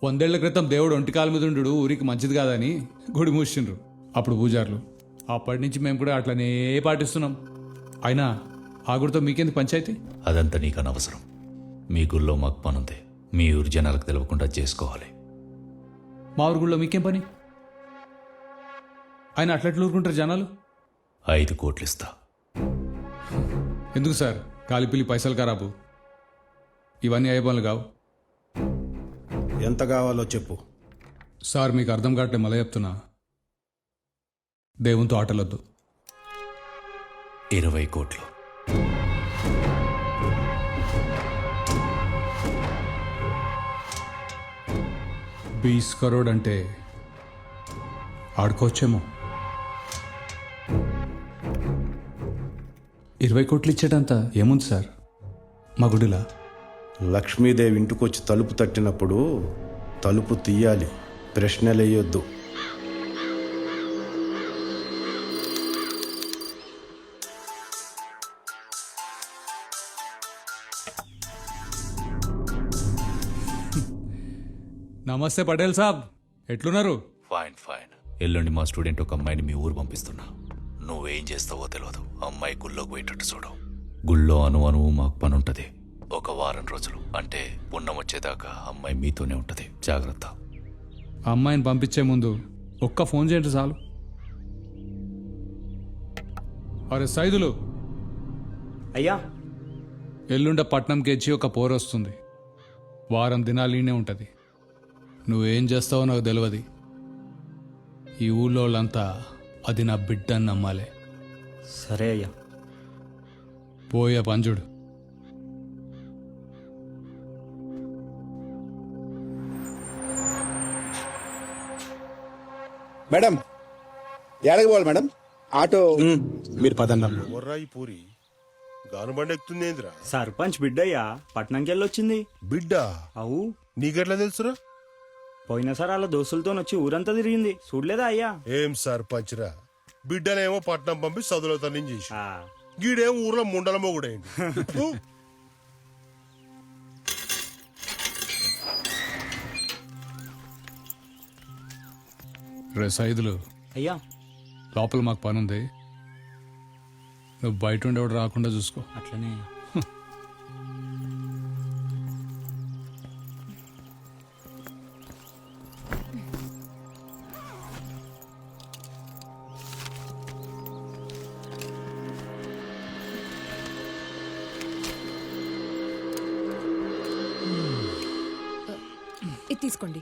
100 ఏళ్ల క్రితం దేవుడు ఒంటికాల మీద ఉండు ఊరికి మంచిది కాదని గుడి మూసిండ్రు అప్పుడు పూజారులు. అప్పటి నుంచి మేము కూడా అట్లనే పాటిస్తున్నాం. అయినా ఆ గుడితో మీకెందుకు పంచాయతీ? అదంతా నీకు అనవసరం. మీ గుళ్ళో మాకు పనుంది, మీ ఊరు జనాలకు తెలియకుండా చేసుకోవాలి. మా ఊరు గుళ్ళో మీకేం పని? ఆయన అట్లట్లు ఊరుకుంటారు జనాలు. 5 కోట్లు ఇస్తా. ఎందుకు సార్ కాలిపిల్లి పైసలు ఖరాబు? ఇవన్నీ అయ్యే పనులు కావు. ఎంత కావాలో చెప్పు. సార్ మీకు అర్థం కావట్లే, మళ్ళీ చెప్తున్నా. దేవునితో ఆటలొద్దు. 20 కోట్లు. బీస్ కరోడ్ అంటే ఆడుకోవచ్చేమో. 20 కోట్లు ఇచ్చేటంత ఏముంది సార్ మా గుడిలా? లక్ష్మీదేవి ఇంటికొచ్చి తలుపు తట్టినప్పుడు తలుపు తీయాలి, ప్రశ్నలేయొద్దు. నమస్తే పటేల్ సాబ్, ఎట్లున్నారు? ఫైన్. ఎల్లుండి మా స్టూడెంట్ ఒక అమ్మాయిని మీ ఊరు పంపిస్తున్నా. నువ్వేం చేస్తావో తెలియదు. అమ్మాయి గుళ్ళోకి పోయేటట్టు చూడు. గుళ్ళో అనువు మాకు పని ఉంటుంది. ఒక వారం రోజులు, అంటే పుణ్యం వచ్చేదాకా అమ్మాయి మీతోనే ఉంటుంది. జాగ్రత్త. అమ్మాయిని పంపించే ముందు ఒక్క ఫోన్ చేయండి చాలు. అరే సైదులు, అయ్యా, ఎల్లుండ పట్నంకి వచ్చి ఒక పోరు వస్తుంది. వారం దినాలు ఈయనే ఉంటుంది. నువ్వేం చేస్తావో నాకు తెలియదు. ఈ ఊళ్ళో వాళ్ళంతా అది నా బిడ్డ అని నమ్మాలి. సరే అయ్యా. పోయా పంజుడు. మేడం ఎక్కడికి పోవాలి మేడం? ఆటో మీరు పదన్నా. పూరి గానుబండి ఎక్కుతుందేంద్రా? సర్పంచ్ బిడ్డయ్యా, పట్నంకి వెళ్ళొచ్చింది. బిడ్డ? అవు. నీకెట్లా తెలుసురా? పోయినసారి అలా దోస్తులతో వచ్చి ఊరంతా తిరిగింది, చూడలేదా అయ్యా? ఏం సర్పంచ్ రా, బిడ్డనేమో పట్నం పంపి చదువులతో చేసి, గీడేమో ఊర్లో ముండల మొగుడైంది. రే సైదులు, అయ్యా, లోపల మాకు పని ఉంది. నువ్వు బయట ఉండేవాడు రాకుండా చూసుకో. అట్లనే. ఇది తీసుకోండి.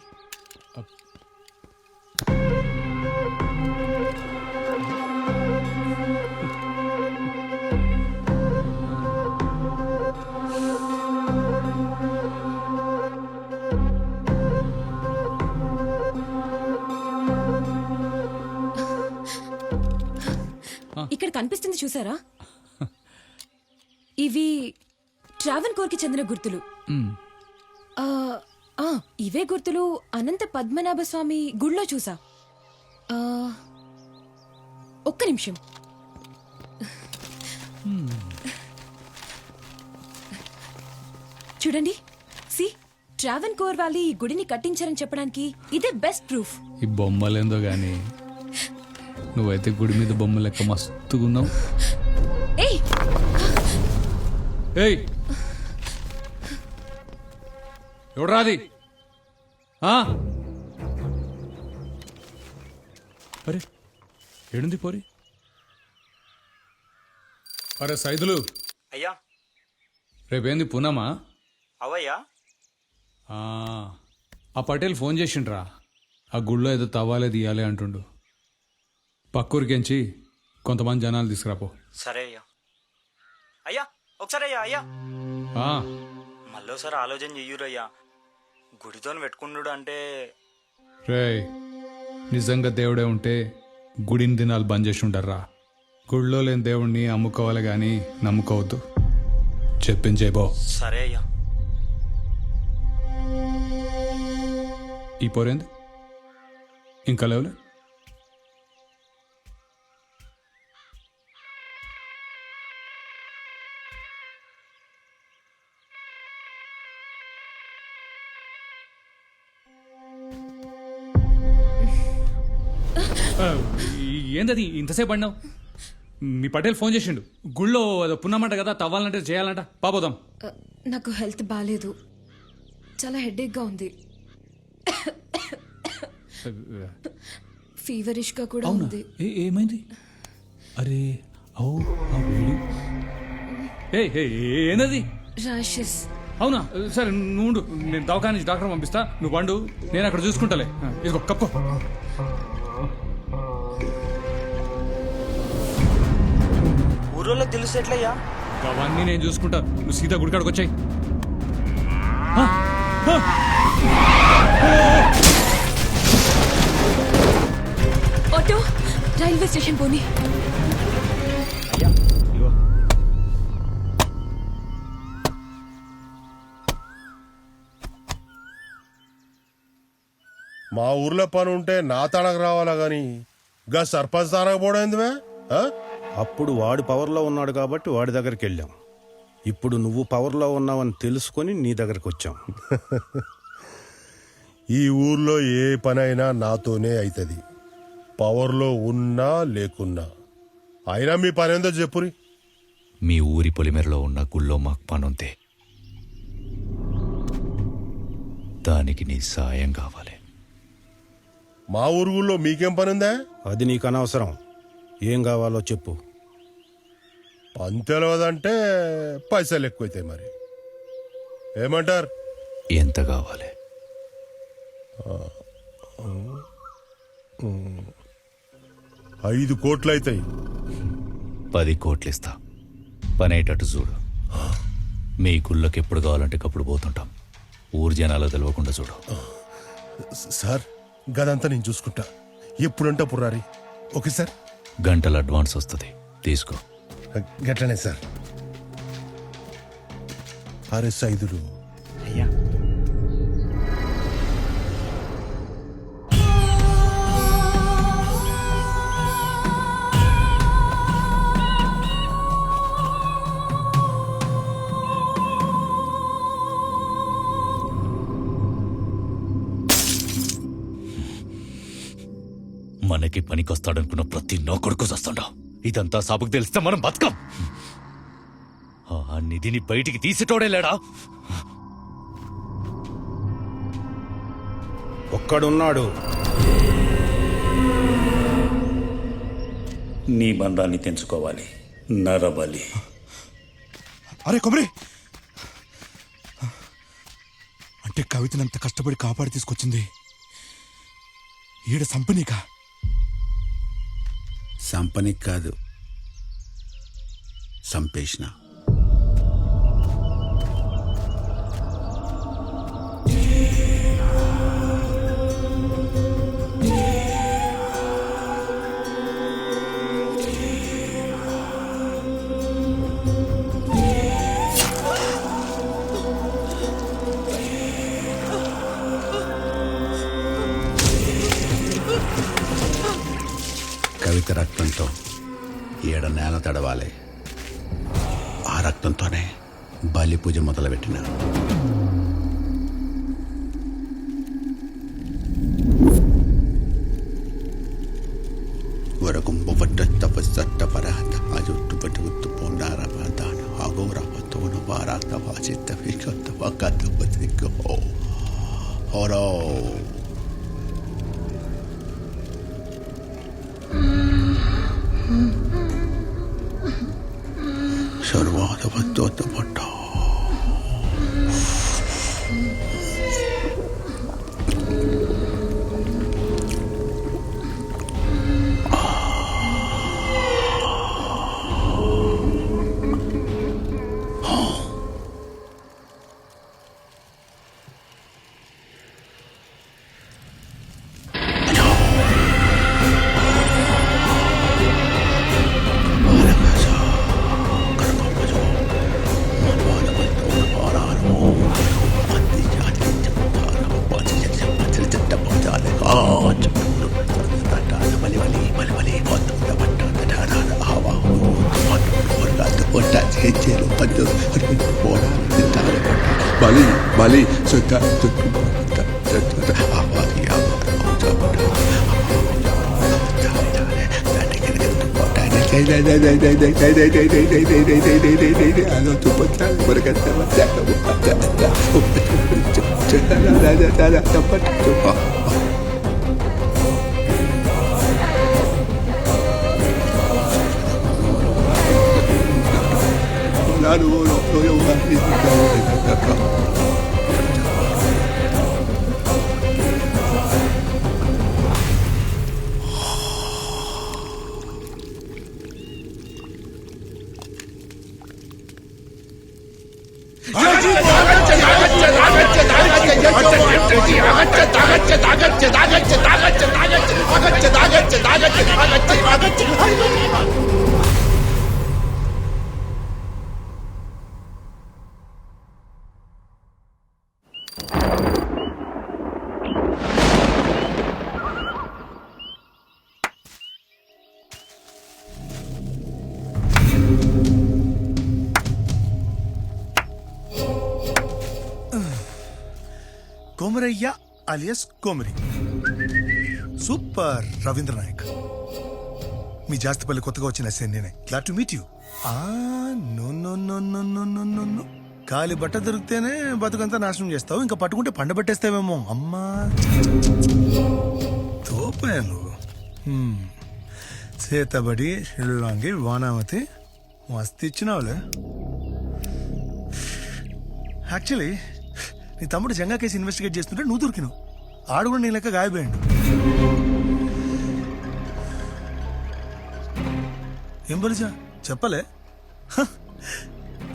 ఇక్కడ కనిపిస్తుంది చూసారా? ఇవి ట్రావెన్కోర్ కి చెందిన గుర్తులు. ఇవే గుర్తులు అనంత పద్మనాభ స్వామి గుళ్ళో చూసా. ఒక్క నిమిషం. చూడండి, సి ట్రావెన్కోర్ వాళ్ళు ఈ గుడిని కట్టించారని చెప్పడానికి ఇదే బెస్ట్ ప్రూఫ్. ఈ బొమ్మలేందో గాని నువ్వైతే గుడి మీద బొమ్మ లెక్క మస్తుగున్నావు. ఏయ్ ఏయ్, ఎవడ్రాది? అరే ఏడుంది పోరి? అరే సైదులు. అయ్యా. రేపేంది పూనమా? అవయ్యా. ఆ పటేల్ ఫోన్ చేసిండ్రా, ఆ గుళ్ళో ఏదో తవ్వాలే తీయాలి అంటుండు. పక్కూరికెంచి కొంతమంది జనాలు తీసుకురాపో. సరే అయ్యా. అయ్యా ఒకసారి అయ్యా అయ్యా ఆ, మళ్ళీసారి ఆలోచన చెయ్యురయ్యా. గుడితో పెట్టుకున్నాడు అంటే రేయ్ నిజంగా దేవుడే ఉంటే గుడిని దినాలు బంద్ చేసి ఉంటారా. గుడిలో లేని దేవుడిని అమ్ముకోవాలి కానీ నమ్ముకోవద్దు. చెప్పించేబో. సరే అయ్యా. ఈ పోరేంది ఇంకా లేవులే. ఏందది ఇంతసేపు అడినావు? మీ పటేల్ ఫోన్ చేసిండు. గుళ్ళో అదో పున్నమంట కదా, తవ్వాలంటే చేయాలంట. పాపోదాం. నాకు హెల్త్ బాగాలేదు, చాలా హెడేక్గా ఉంది, ఫీవరిష్గా కూడా ఉంది. ఏమైంది? అరే ఏందది? ర్యాషెస్. అవునా? సరే నువ్వు ఉండు, నేను దవాఖాన నుంచి డాక్టర్ పంపిస్తా. నువ్వు పండు, నేను అక్కడ చూసుకుంటాలే. ఇదిగో కప్పు. ఊరోళ్ళకి తెలిసి ఎట్లయ్యా? అవన్నీ నేను చూసుకుంటా. నువ్వు సీదా గుడికాడికి వచ్చాయి. ఆటో రైల్వే స్టేషన్ పోనీ. మా ఊర్లో పని ఉంటే నా తనకు రావాలా గాని గా సర్పంచ్ తానకు పోవడం అప్పుడు వాడు పవర్లో ఉన్నాడు కాబట్టి వాడి దగ్గరికి వెళ్ళాం. ఇప్పుడు నువ్వు పవర్లో ఉన్నావని తెలుసుకొని నీ దగ్గరకు వచ్చాం. ఈ ఊర్లో ఏ పని అయినా నాతోనే అవుతుంది, పవర్లో ఉన్నా లేకున్నా. అయినా మీ పని ఏందో చెప్పురి. మీ ఊరి పొలిమేరలో ఉన్న గుళ్ళో మాకు పనుంది, దానికి నీ సాయం కావాలి. మా ఊరు గుళ్ళో మీకేం పని ఉందా? అది నీకు అనవసరం. ఏం కావాలో చెప్పు. పని తెలియదంటే పైసలు ఎక్కువైతాయి. మరి ఏమంటారు? ఎంత కావాలి? 5 కోట్లు అవుతాయి. 10 కోట్లు ఇస్తా. పని అయ్యేటట్టు చూడు. మీ గుళ్ళకి ఎప్పుడు కావాలంటే అప్పుడు పోతుంటాం. ఊరు జనాలు తెలియకుండా చూడు. సార్ గదంతా నేను చూసుకుంటా. ఎప్పుడంటే అప్పుడు రారి. Okay sir. గంటల అడ్వాన్స్ వస్తుంది, తీసుకో. గట్లనే సార్. RS 5 అయ్యా. మనకి పనికొస్తాడనుకున్న ప్రతి నోకొడుకు వస్తుండవు. ఇదంతా సాబుకు తెలిస్తే మనం బతకం. ఆ నిధిని బయటికి తీసేటోడే లేడా? ఒక్కడున్నాడు. నీ బంధాన్ని తెంచుకోవాలి, నరబలి. అరే కొమరి, అంటే కవితనంత కష్టపడి కాపాడి తీసుకొచ్చింది ఈడ సంపనీకా? సంపనికి కాదు, సంపేష్ణ. కవిత రక్తంతో 7 నేల తడవాలి. ఆ రక్తంతోనే బలి పూజ మొదలుపెట్టిన. పొట్ట చేలు పంచు బలి బలి కోమరయ్య అలియస్ కోమరి. సూపర్ రవీంద్ర నాయక్. మీ జాస్తిపల్లి కొత్తగా వచ్చిన ఎస్ఐ నేనే. Glad to meet you. No no no no no no no no. కాలి బట్ట దొరికితేనే బతుకంతా నాశనం చేస్తావు, ఇంకా పట్టుకుంటే పండబెట్టేస్తావేమో. అమ్మా తోపే నువ్వు. చేతబడి షిల్లాంగి వానామతి మస్తు ఇచ్చినావులే. యాక్చువల్లీ నీ తమ్ముడు జంగా కేసు ఇన్వెస్టిగేట్ చేస్తుంటే నువ్వు దొరికినావు. ఆడు కూడా నీ లెక్క గాయపోయాడు. ఏం బలిజా చెప్పలే?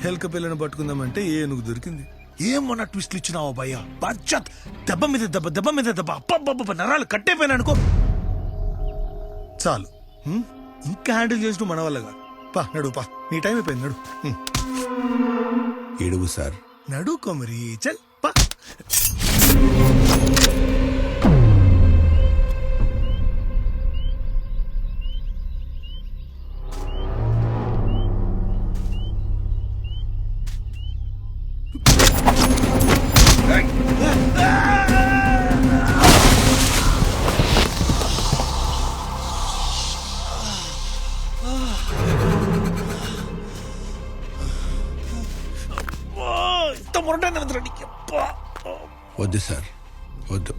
హెల్క పిల్లని పట్టుకుందామంటే ఏనుగు దొరికింది. ఏమన్నా ట్విస్ట్లు ఇచ్చినావో భయ్యా. బచ్చత్ దెబ్బ మీద దెబ్బ, దెబ్బ మీద దెబ్బ. అబ్బబ్బబ్బ నరాలు కట్టేపోయినా అనుకో. చాలు, ఇంకా హ్యాండిల్ చేసిన మన వల్లగా. పా నడు, పా నీ టైం అయిపోయింది. నడు ఏడుగు సార్. నడు కొమరి, చల్ పా. వద్దు సార్, వద్దు.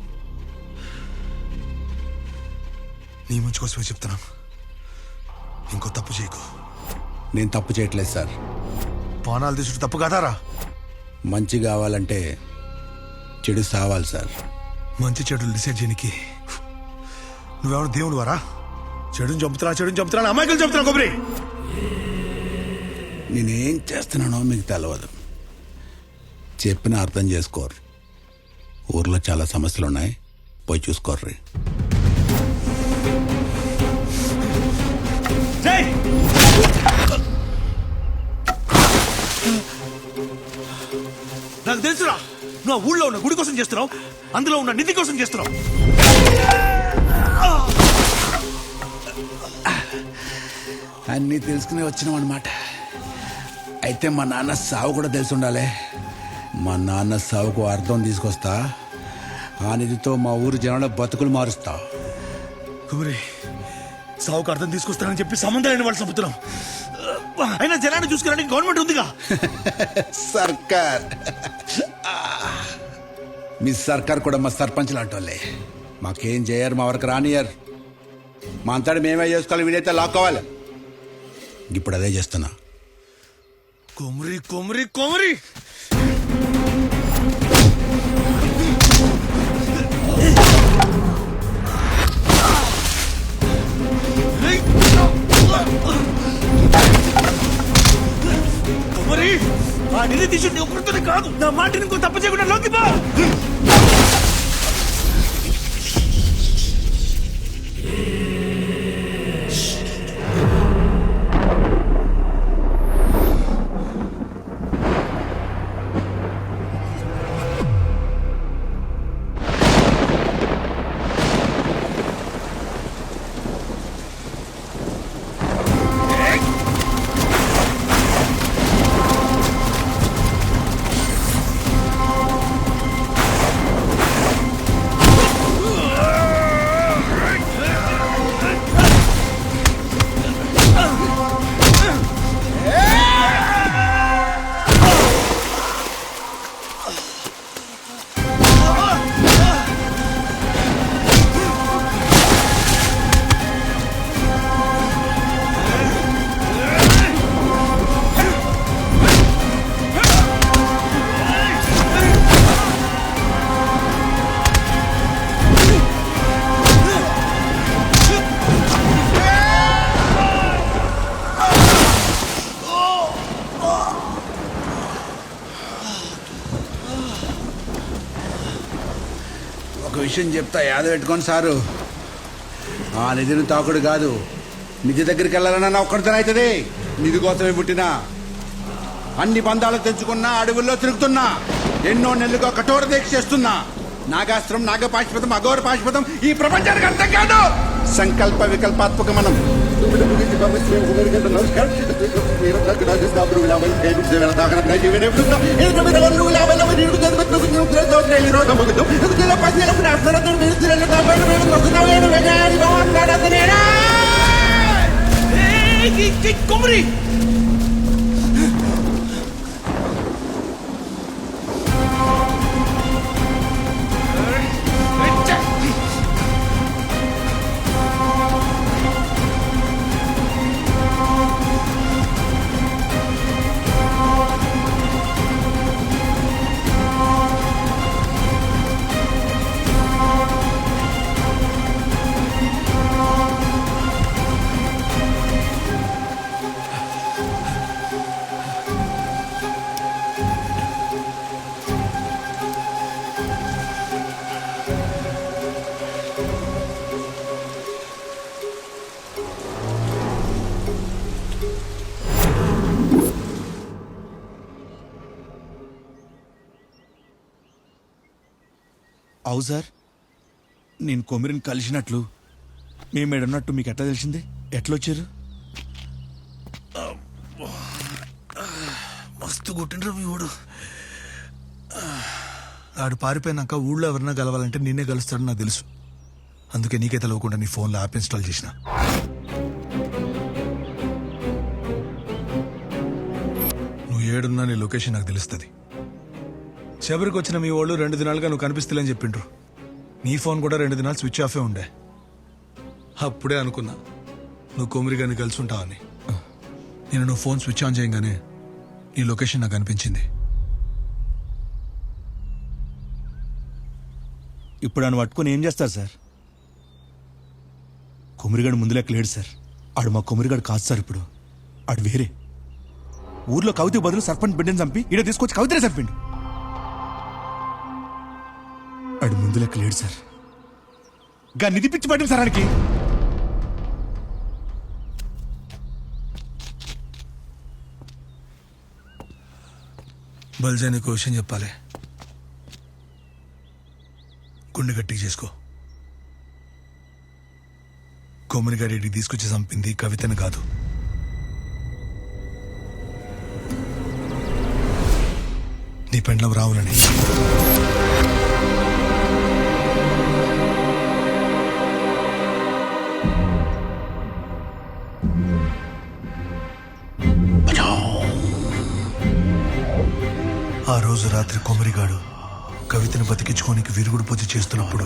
నీ మంచి కోసమే చెప్తున్నాను, ఇంకో తప్పు చేయకు. నేను తప్పు చేయట్లేదు సార్. పానాలు తీసుడు తప్పు కాదారా? మంచి కావాలంటే చెడు సావాలి సార్. మంచి చెడులు డిసైడ్ చేయనికి నువ్వెవరు దేవుడు వారా? చెడుని చంపుతున్నా అమాయకులు చంపుతున్నా కొబ్బరి. నేనేం చేస్తున్నానో మీకు తెలియదు. చెప్పిన అర్థం చేసుకోరు. ఊర్లో చాలా సమస్యలు ఉన్నాయి, పోయి చూసుకోర్రి. నాకు తెలుసురా, నువ్వు ఆ ఊళ్ళో ఉన్న గుడి కోసం చేస్తున్నావు, అందులో ఉన్న నిధి కోసం చేస్తున్నావు. అన్నీ తెలుసుకునే వచ్చినాం అన్నమాట. అయితే మా నాన్న సావు కూడా తెలిసి ఉండాలి. మా నాన్న సావుకు అర్థం తీసుకొస్తా. ఆ నిధితో మా ఊరు జనాల బతుకులు మారుస్తా. కుమరి, సావుకు అర్థం తీసుకొస్తానని చెప్పి సంబంధాలని వాళ్ళు చంపుతున్నాం. అయినా జనాన్ని చూసుకురానికి గవర్నమెంట్ ఉందిగా. సర్కార్, మీ సర్కార్ కూడా మా సర్పంచ్ లాంటి వాళ్ళే. మాకేం చేయరు, మా వరకు రానియర్. మా అంతటి మేమే చేసుకోవాలి, వీడైతే లాక్కోవాలి. ఇప్పుడు అదే చేస్తున్నా. కొమరి కొమరి కొమరి కొమరి, ఆ నిధి తీసుడు నీ ఒక్కరితోనే కాదు, నా మాటని ఇంకో తప్పు చేయకుండా లోకి పో. విషయం చెప్తా యాద పెట్టుకోండి సారు. ఆ నిధిని తాకుడు కాదు, నిధి దగ్గరికి వెళ్ళాలన్నా ఒక్కడితేనే అవుతుంది. నిధి కోసమే పుట్టినా, అన్ని బంధాలు తెంచుకున్నా, అడవుల్లో తిరుగుతున్నా, ఎన్నో నెలలుగా కఠోర దీక్ష చేస్తున్నా. నాగాస్త్రం, నాగపాశుపతం, అఘోర పాశుపతం ఈ ప్రపంచానికి అర్థం కాదు. సంకల్ప వికల్పాత్మక మనం కుమరి అవు సార్, నేను కొమిరిని కలిసినట్లు మేము ఏడున్నట్టు మీకు ఎట్లా తెలిసింది? ఎట్లా వచ్చారు? మస్తు కొట్టిండ్రు మీ ఊడు. ఆడు పారిపోయినాక ఊళ్ళో ఎవరన్నా కలవాలంటే నిన్నే కలుస్తాడని నాకు తెలుసు. అందుకే నీకే తెలవకుండా నీ ఫోన్లో యాప్ ఇన్స్టాల్ చేసిన. నువ్వు ఏడున్నా నీ లొకేషన్ నాకు తెలుస్తుంది. శబరికి వచ్చిన మీ వాళ్ళు 2 దినాలుగా నువ్వు కనిపిస్తలేని చెప్పిండ్రు. నీ ఫోన్ కూడా 2 దినాలు స్విచ్ ఆఫే ఉండే. అప్పుడే అనుకున్నా నువ్వు కొమిరి గారిని కలిసి ఉంటావని. నేను నువ్వు ఫోన్ స్విచ్ ఆన్ చేయగానే నీ లొకేషన్ నాకు అనిపించింది. ఇప్పుడు ఆయన పట్టుకొని ఏం చేస్తారు సార్? కొమిరిగాడు ముందు లెక్క లేడు సార్. ఆడు మా కొమిరిగాడు కాదు సార్. ఇప్పుడు ఆడు వేరే ఊర్లో కవిత బదులు సర్పంచ్ బిడ్డని చంపి ఈడ తీసుకొచ్చి కవితనే చంపిండు. ఆడు ముందు లెక్క లేడు సార్. గా నిధి పిచ్చి పడ్డం సార్ ఆడికి. బల్జా నీకు విషయం చెప్పాలి. గుండె గట్టిగా చేసుకో. కొమ్మరిగాడి తీసుకొచ్చి చంపింది కవితను కాదు, నీ పెండ్లం రావులని. ఆ రోజు రాత్రి కొమరిగాడు కవితను బతికించుకోనికి విరుగుడు పూజ చేస్తున్నప్పుడు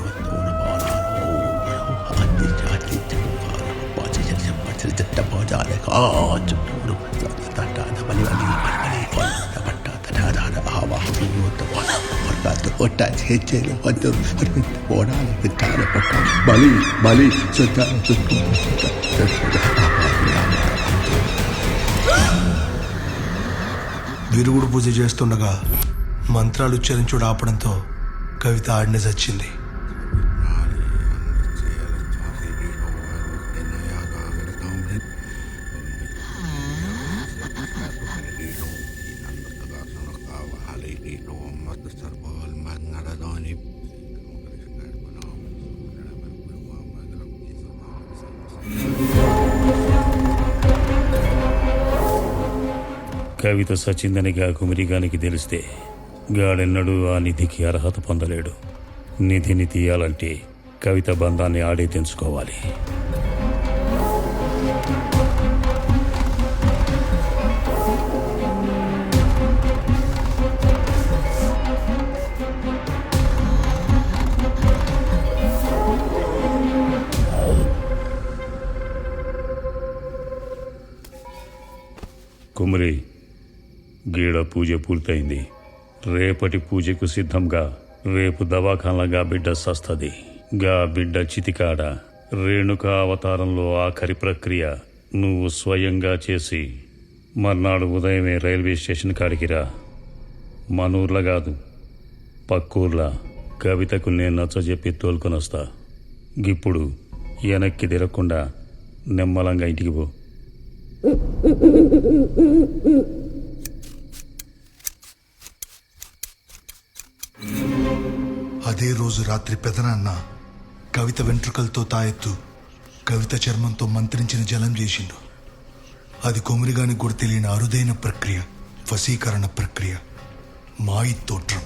విరుగుడు పూజ చేస్తుండగా మంత్రాలు ఉచ్చరించుడు ఆపడంతో కవిత ఆడనే చచ్చింది. కవిత సచిందనిగా కుమిరిగానికి తెలిస్తే గాడెన్నడూ ఆ నిధికి అర్హత పొందలేడు. నిధిని తీయాలంటే కవిత బంధాన్ని ఆడే తెంచుకోవాలి. కుమరి, గీడ పూజ పూర్తయింది. రేపటి పూజకు సిద్ధంగా రేపు దవాఖానగా బిడ్డ సస్తది. గా బిడ్డ చితికాడ రేణుకా అవతారంలో ఆఖరి ప్రక్రియ నువ్వు స్వయంగా చేసి మర్నాడు ఉదయమే రైల్వే స్టేషన్ కాడికి రా. మనూర్ల కాదు, పక్కూర్లా కవితకు నేను నచ్చజెప్పి తోలుకొని వస్తా. ఇప్పుడు వెనక్కి తిరగకుండా నిమ్మలంగా ఇంటికి పో. అదే రోజు రాత్రి పెదనాన్న కవిత వెంట్రుకలతో తాయెత్తు కవిత చర్మంతో మంత్రించిన జలం చేసిండు. అది కొమురిగానికి కూడా తెలియని అరుదైన ప్రక్రియ, వశీకరణ ప్రక్రియ, మాయి తోట్రం.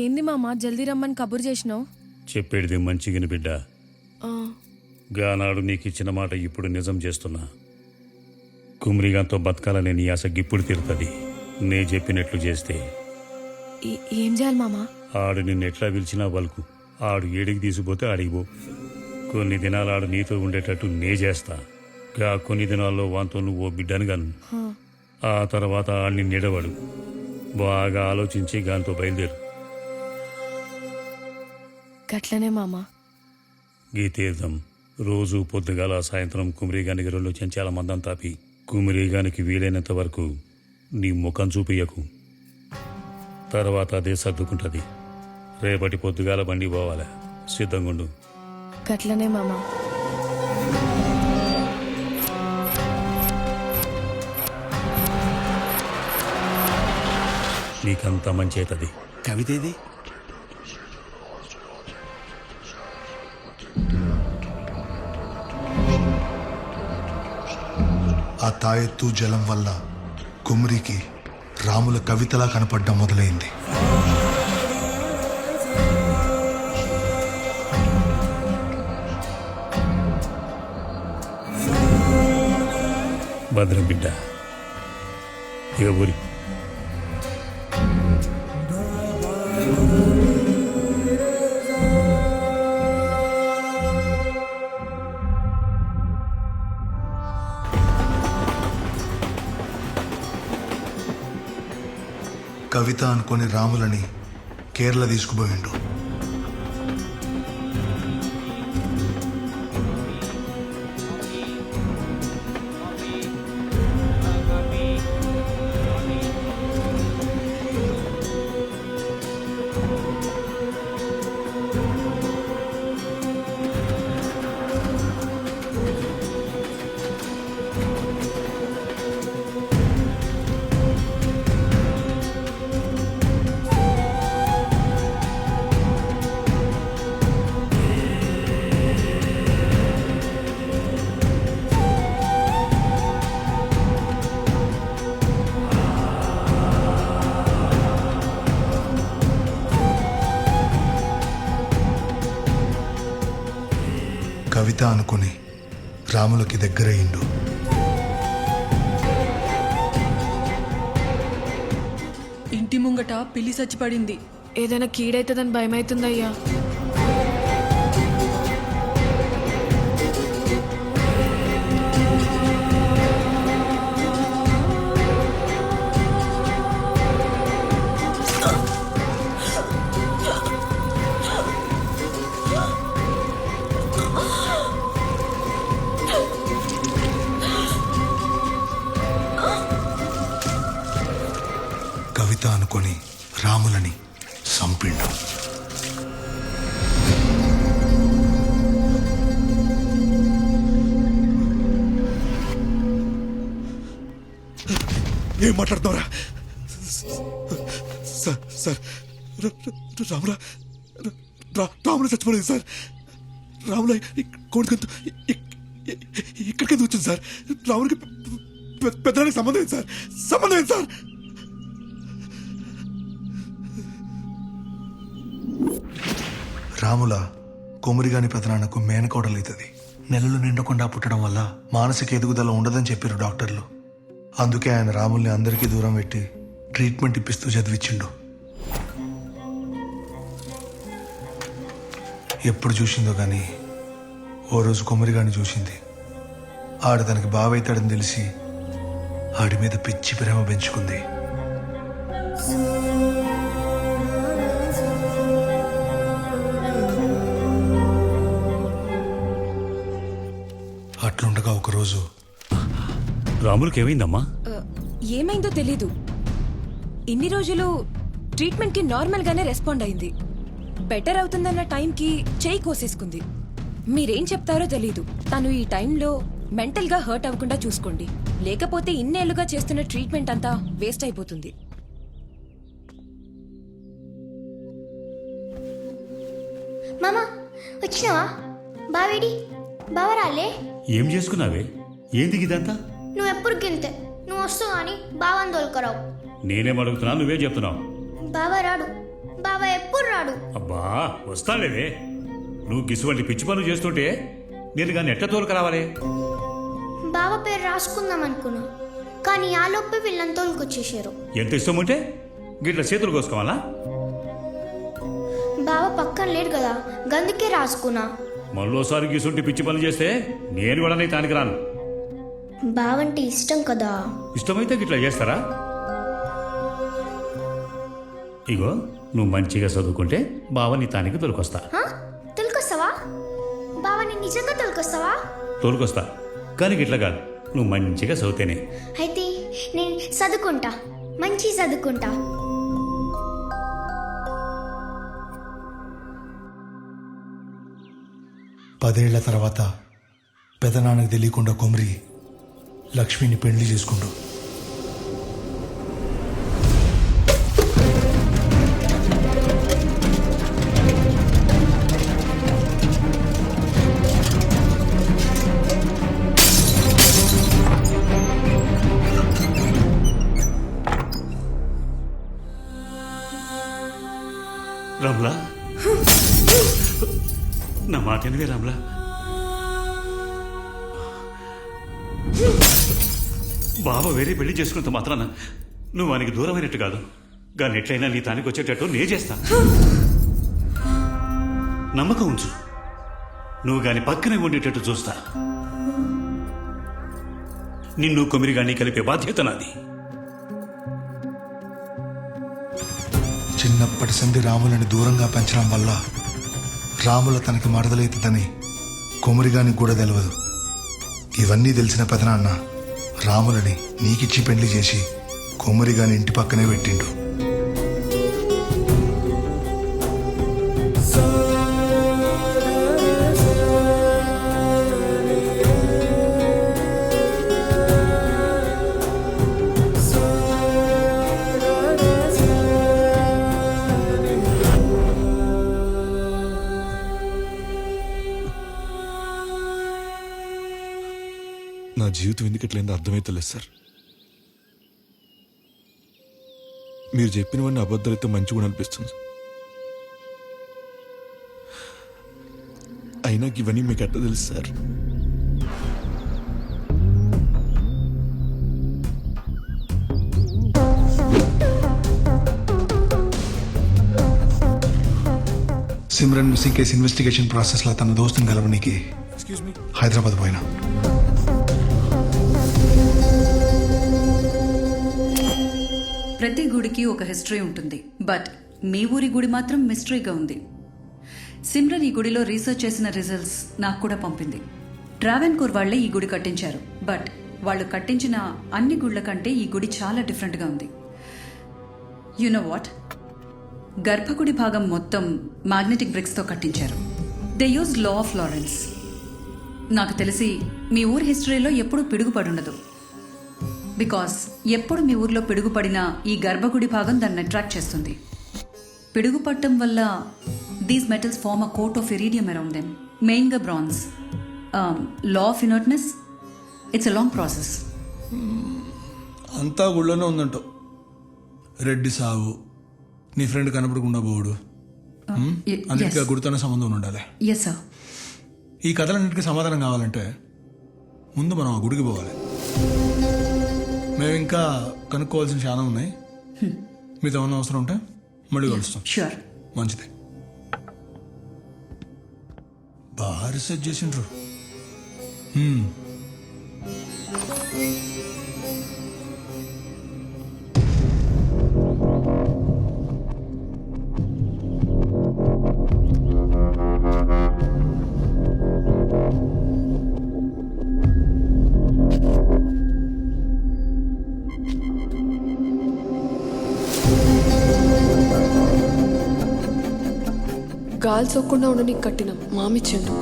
ఏంది మామ జల్దీ రమ్మని కబురు చేసినావు? చెప్పేది మంచిగిన బిడ్డ. గానాడు నీకు ఇచ్చిన మాట ఇప్పుడు నిజం చేస్తున్నా. కుమ్రిగాంతో బతకాలనే నీ ఆశ గిప్పుడు తీరుతుంది. నే చెప్పినట్లు చేస్తే. ఏం చేయాలి మామ? ఆడు నిన్ను ఎట్లా పిలిచినా వలుకు. ఆడు ఏడికి తీసుకుపోతే అడిగిపో. కొన్ని దినాలు ఆడు నీతో ఉండేటట్టు నే చేస్తా. గా కొన్ని దినాల్లో వాంతో నువ్వు బిడ్డను గాను. ఆ తర్వాత ఆడిని నిడవడు. బాగా ఆలోచించి గాంతో బయలుదేరు. గట్లనే మామ. గీ తీర్థం రోజు పొద్దుగాల సాయంత్రం కుమరిగానికి 2 చెంచాల మందం తాపి కుమరిగానికి వీలైనంత వరకు నీ ముఖం చూపియకు. తర్వాత అదే సర్దుకుంటుంది. రేపటి పొద్దుగాల బండి పోవాలా. సిద్ధంగుండు. గట్లనే మామ. నీకంత మంచి అవుతుంది. కవితేది? ఆ తాయెత్తు జలం వల్ల కుమ్రికి రాముల కవితలా కనపడ్డం మొదలైంది. భద్రం బిడ్డ. ఇక ఊరి కవిత అనుకొని రాములని కేరళ తీసుకుపోయిండు. కవిత అనుకుని రాములకి దగ్గరయ్యిండు. ఇంటి ముంగట పిల్లి చచ్చిపడింది. ఏదైనా కీడైతుందని భయమైతుందయ్యా. కవిత అనుకొని రాములని సంపిండు. ఏం మాట్లాడుతున్నారా సార్? సార్ రాముల చచ్చిపోలేదు సార్. రాముల కోడికంతు ఇక్కడికి వచ్చింది సార్. రాములకి పెద్దడానికి సంబంధం ఏంటి సార్? సంబంధం ఏంటి సార్? రాముల కొమురిగాని పెదనాన్నకు మేనకోడలైతుంది. నెలలు నిండకుండా పుట్టడం వల్ల మానసిక ఎదుగుదల ఉండదని చెప్పారు డాక్టర్లు. అందుకే ఆయన రాముల్ని అందరికీ దూరం పెట్టి ట్రీట్మెంట్ ఇప్పిస్తూ చదివించిండు. ఎప్పుడు చూసిందో కానీ ఓ రోజు కొమ్మరిగాడిని చూసింది. ఆడు తనకి బావైతాడని తెలిసి ఆడి మీద పిచ్చి ప్రేమ పెంచుకుంది. అట్లుండగా ఒకరోజు రాములకి ఏమైందమ్మా? ఏమైందో తెలీదు. ఇన్ని రోజులు ట్రీట్మెంట్కి నార్మల్గానే రెస్పాండ్ అయింది. బెటర్ అవుతుందన్న టైంకి చేయి కోసేసుకుంది. మీరేం చెప్తారో తెలీదు. తను ఈ టైంలో మెంటల్గా హర్ట్ అవ్వకుండా చూసుకోండి, లేకపోతే ఇన్నేళ్లుగా చేస్తున్న ట్రీట్మెంట్ అంతా వేస్ట్ అయిపోతుంది. మామా వచ్చినావా? బావేడి బావరాలే? ఏం చేసుకున్నావే? ఏంది ఇదంతా? నువ్వు ఎప్పుడు గింతే, నువ్వు వస్తావు కానీ బావని తోలుకరావు. నేనేం అడుగుతున్నా, నువ్వే చెప్తున్నావు. బావ రాడు, బావ ఎప్పుడు రాడు. అబ్బా వస్తాలేవే. నువ్వు గిసువంటి పిచ్చి పనులు చేస్తుంటే నేను కానీ ఎట్లా తోలుకు రావాలి? బావ పేరు రాసుకుందాం అనుకున్నా, కానీ ఆ లోపే వీళ్ళని తోలుకొచ్చేసారు. ఎంత ఇష్టం ఉంటే గిట్ల చేతులు కోసుకోవాలా? బావ పక్కన లేడు కదా, గందుకే రాసుకున్నా. మళ్ళోసారి గిసుంటి పిచ్చి పనులు చేస్తే నేను కూడా నీ తానికి రాను. బావంటే ఇష్టం కదా. ఇష్టమైతే గిట్లా చేస్తారా? ఇగో నువ్వు మంచిగా చదువుకుంటే బావ నీ తానికి తోలుకొస్తా. తోలుకొస్తావా? బావని నిజంగా తోలుకొస్తావా? తోలుకొస్తా, కానీ గిట్లా కాదు, నువ్వు మంచిగా చదివితేనే. అయితే నేను చదువుకుంటా, మంచి చదువుకుంటా. పదేళ్ల తర్వాత పెదనాన్నకు తెలియకుండా కొమరి లక్ష్మిని పెళ్లి చేసుకుంటూ రామ్లా, నా మాట వినవే రామ్లా. బావ వేరే పెళ్లి చేసుకున్నంత మాత్రాన నువ్వు వానికి దూరమైనట్టు కాదు. కానీ ఎట్లయినా నీ తానికి వచ్చేటట్టు నే చేస్తా. నమ్మకం ఉంచు, నువ్వు గాని పక్కనే ఉండేటట్టు చూస్తా. నిన్ను కొమిరిగాన్ని కలిపే బాధ్యత నాది. చిన్నప్పటి సంధి రాములని దూరంగా పెంచడం వల్ల రాముల తనకి మరదలైతుందని కొమరిగానికి కూడా తెలియదు. ఇవన్నీ తెలిసిన పెదనాన్న రాములని నీకిచ్చి పెళ్లి చేసి కొమరిగాని ఇంటి పక్కనే పెట్టిండు. నా జీవితం ఎందుకట్లేదో అర్థమైతలేదు సార్. మీరు చెప్పినవన్నీ అబద్ధాలైతే మంచిగా అనిపిస్తుంది. అయినా ఇవన్నీ మీకు ఎట్లా తెలుసు sir? Simran missing case investigation ప్రాసెస్లో తన దోస్తుని కలవడానికి హైదరాబాద్ పోయినా. ప్రతి గుడికి ఒక హిస్టరీ ఉంటుంది, బట్ మీ ఊరి గుడి మాత్రం మిస్టరీగా ఉంది. సిమ్రన్ ఈ గుడిలో రీసెర్చ్ చేసిన రిజల్ట్స్ నాకు కూడా పంపింది. ట్రావెన్కోర్ వాళ్లే ఈ గుడి కట్టించారు, బట్ వాళ్ళు కట్టించిన అన్ని గుళ్ల కంటే ఈ గుడి చాలా డిఫరెంట్గా ఉంది. You know what? గర్భగుడి భాగం మొత్తం మ్యాగ్నెటిక్ బ్రిక్స్తో కట్టించారు. They use law of Lawrence. నాకు తెలిసి మీ ఊరి హిస్టరీలో ఎప్పుడూ పిడుగుపడుండదు, బికాస్ ఎప్పుడు మీ ఊర్లో పిడుగుపడినా ఈ గర్భగుడి భాగం దాన్ని అట్రాక్ట్ చేస్తుంది. పిడుగుపట్టడం వల్ల these metals form a coat of iridium around them, మెయిన్గా bronze. Law of inertness, it's a long process. అంతా గుళ్ళోనే ఉందంటావు. రెడ్డి సావు, నీ ఫ్రెండ్ కనపడకుండా పోడు, అన్నిటికీ గుడితోనే సంబంధం ఉండాలి. Yes sir. ఈ కథలన్నిటికీ సమాధానం కావాలంటే ముందు మనం ఆ గుడికి పోవాలి. మేము ఇంకా కనుక్కోవాల్సిన చాలా ఉన్నాయి. మీతో ఏమైనా అవసరం ఉంటే మళ్ళీ కలుస్తాం. షూర్. మంచిది. బాగా రీసెర్చ్ చేసిండ్రు. గాలి సోకుండా ఉండని కట్టినాం మామిచ్చిండు.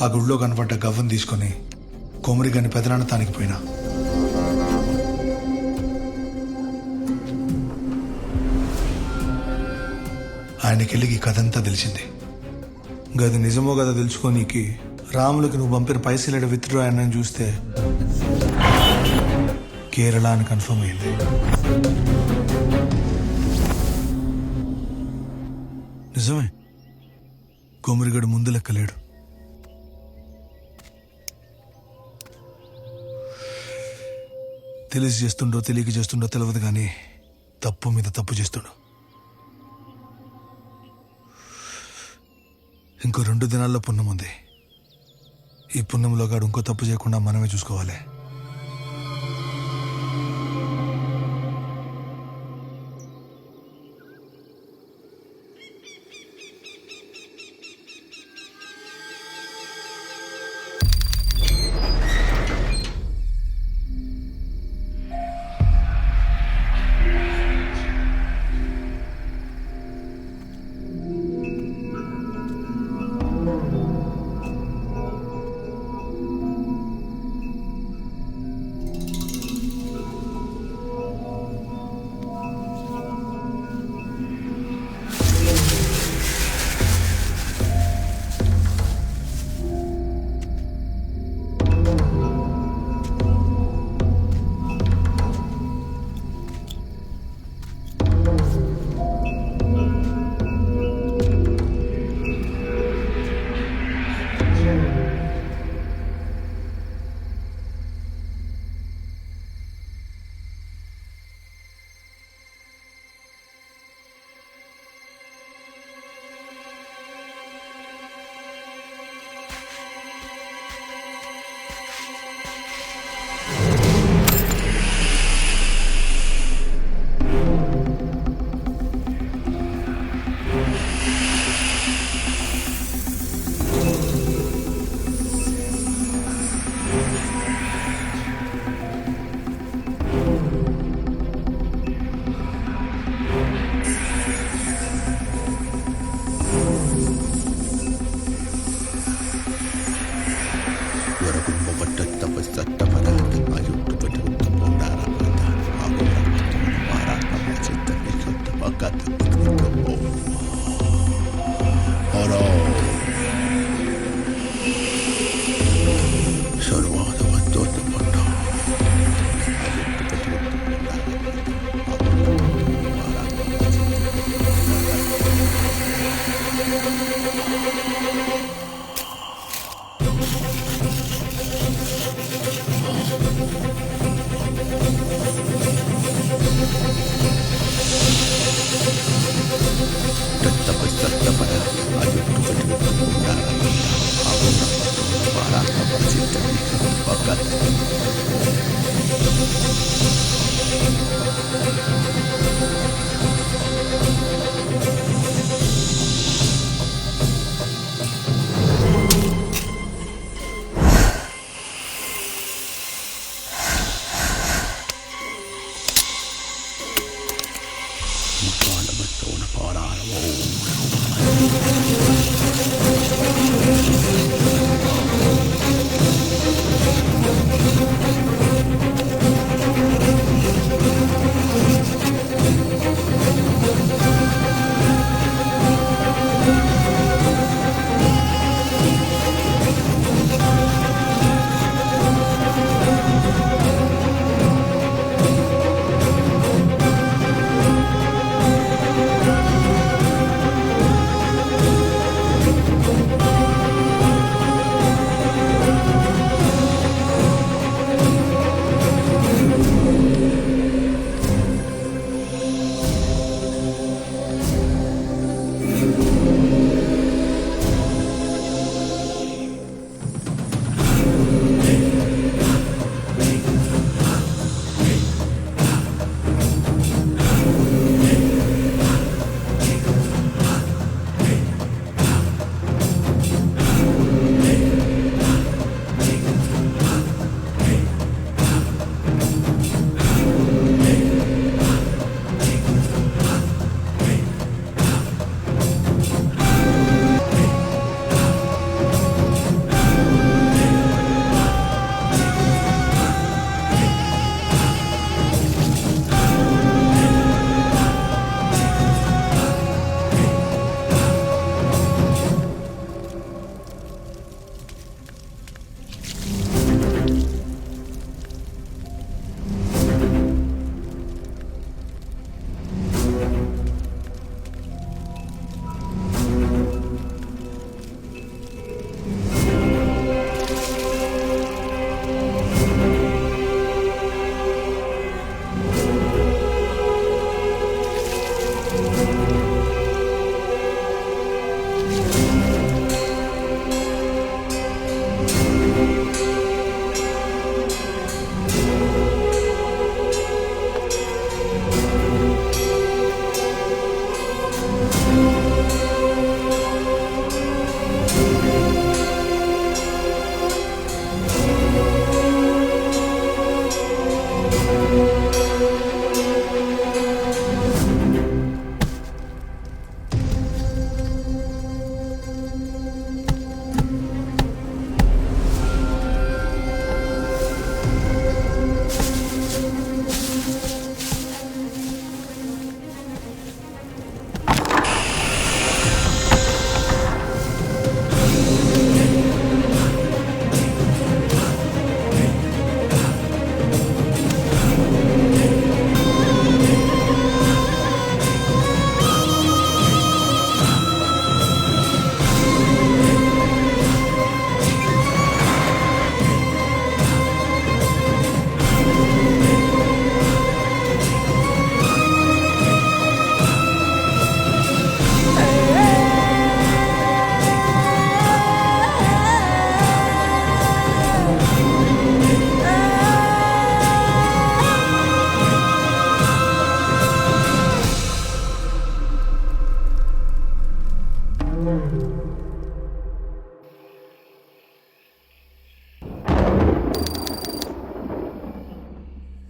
ఆ గుడిలో కనపడ్డ గవ్వను తీసుకొని కొమరి గని పెదనాన్న తానికి పోయినా. ఆయనకెళ్ళి ఈ కథ అంతా తెలిసింది. గది నిజమో కదా తెలుసుకోనీకి రాములకి నువ్వు పంపిన పైసలు విత్డ్రా అన్నని చూస్తే కేరళ అని కన్ఫర్మ్ అయింది. నిజమే, కొమరిగడు ముందు లెక్కలేడు. తెలిసి చేస్తుండో తెలియక చేస్తుండో తెలియదు కానీ తప్పు మీద తప్పు చేస్తుండో. ఇంకో 2 దినాల్లో పుణ్యం ఉంది. ఈ పుణ్యంలో గాడు ఇంకో తప్పు చేయకుండా మనమే చూసుకోవాలి.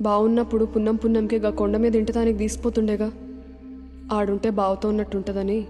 బావున్నప్పుడు పున్నం పున్నంకే గా కొండ మీద ఇంటి దానికి తీసిపోతుండేగా. ఆడుంటే బావుతో ఉన్నట్టుంటదని.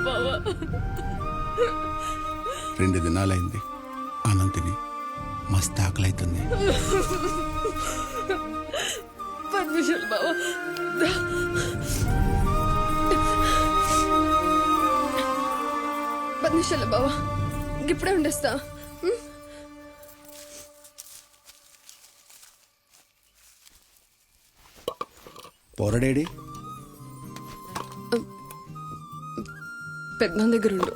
బావా 2 దినాలైంది అన్నం తిని, మస్తు ఆకలైతుంది. 10 నిమిషాలు బావా. 10 నిమిషాలు బావా, ఇప్పుడే ఉండేస్తా. పోరడేడి? పెద్ద దగ్గర ఉండు.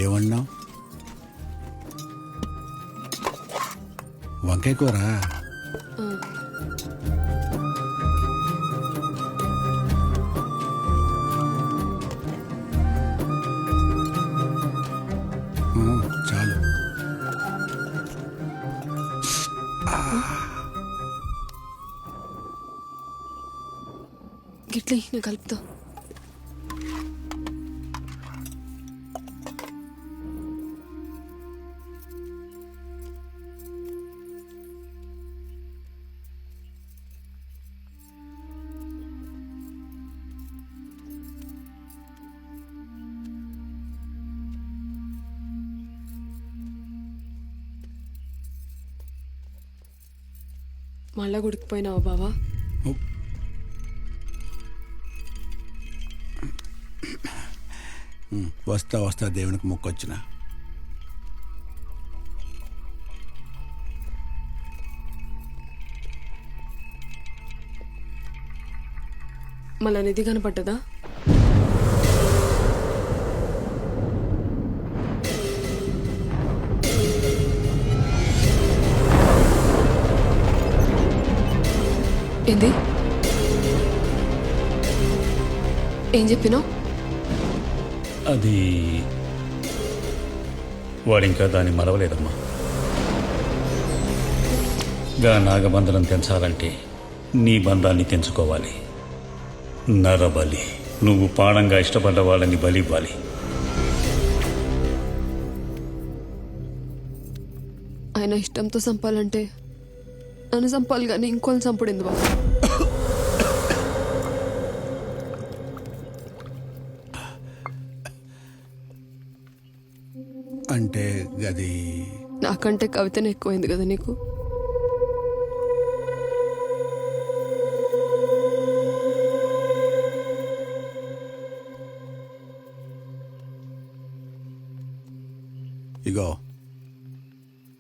ఏమన్నావు? వంకాయ కూర. చాలు. గిట్లీ నేను కలుపుతా. మళ్ళా గుడికిపోయినావా బావా? వస్తా వస్తా దేవునికి మొక్కొచ్చిన. మళ్ళా నిధి కనపడ్డదా? ఏంది? ఏం చెప్పినావు? అది వాడింకా దాన్ని మరవలేదమ్మా. గా నాగబంధనం తెంచాలంటే నీ బంధాన్ని తెంచుకోవాలి. నరబలి. నువ్వు ప్రాణంగా ఇష్టపడ్డ వాళ్ళని బలి ఇవ్వాలి. ఆయన ఇష్టంతో చంపాలంటే నన్ను చంపాలి కానీ ఇంకోని చంపడింది బాబు. అంటే గది నాకంటే కవితనే ఎక్కువైంది కదా నీకు. ఇగో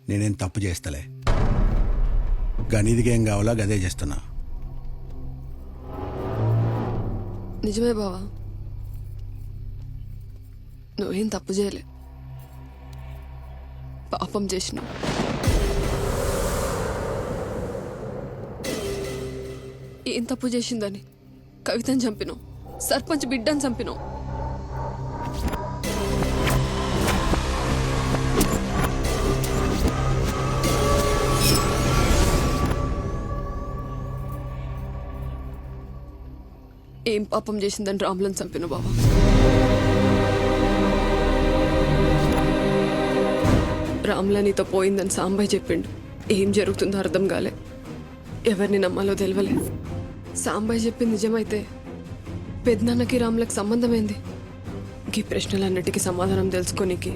నేనేం తప్పు చేస్తలే. గనిదికి ఏం కావాలో గదే చేస్తున్నా. నిజమే బావా, నువ్వేం తప్పు చేయలే. పాపం చేసినావు. ఏం తప్పు చేసిందని కవితని చంపినావు, సర్పంచ్ బిడ్డని చంపినావు. ఏం పాపం చేసిందని రాములను చంపిన బావా? రాముల నీతో పోయిందని సాంబయ్య చెప్పిండు. ఏం జరుగుతుందో అర్థం కాలే, ఎవరిని నమ్మాలో తెలియలే. సాంబయ్య చెప్పింది నిజమైతే పెద్దనాన్నకి రాములకు సంబంధమైంది. ఈ ప్రశ్నలన్నిటికీ సమాధానం తెలుసుకోనికి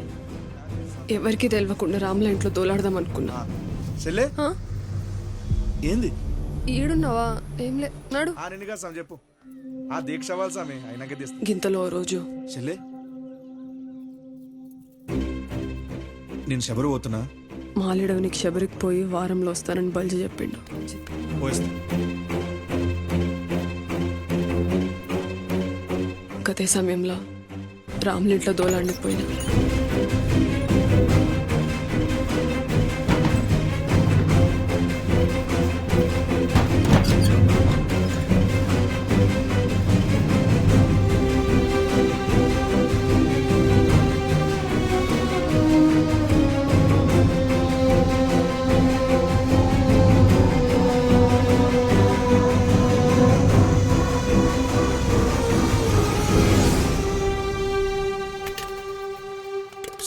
ఎవరికి తెలియకుండా రాముల ఇంట్లో దోలాడదాం అనుకున్నా. చెల్లే ఏంది ఈడున్నావా? ఏంలే, నాడు. చెప్పు. ఆ దీక్ష వాళ్ళు సామి అయినాకే తీస్తా. గింతలో ఓ రోజు చెల్లే నేను శబరు పోతున్నా. మాలేడవనికి శబరికి పోయి వారంలో వస్తానని బల్జి చెప్పిండు. పోయిస్తా. గతే సమయంలో రాములింట్లో దోలాడనికి పోయినా.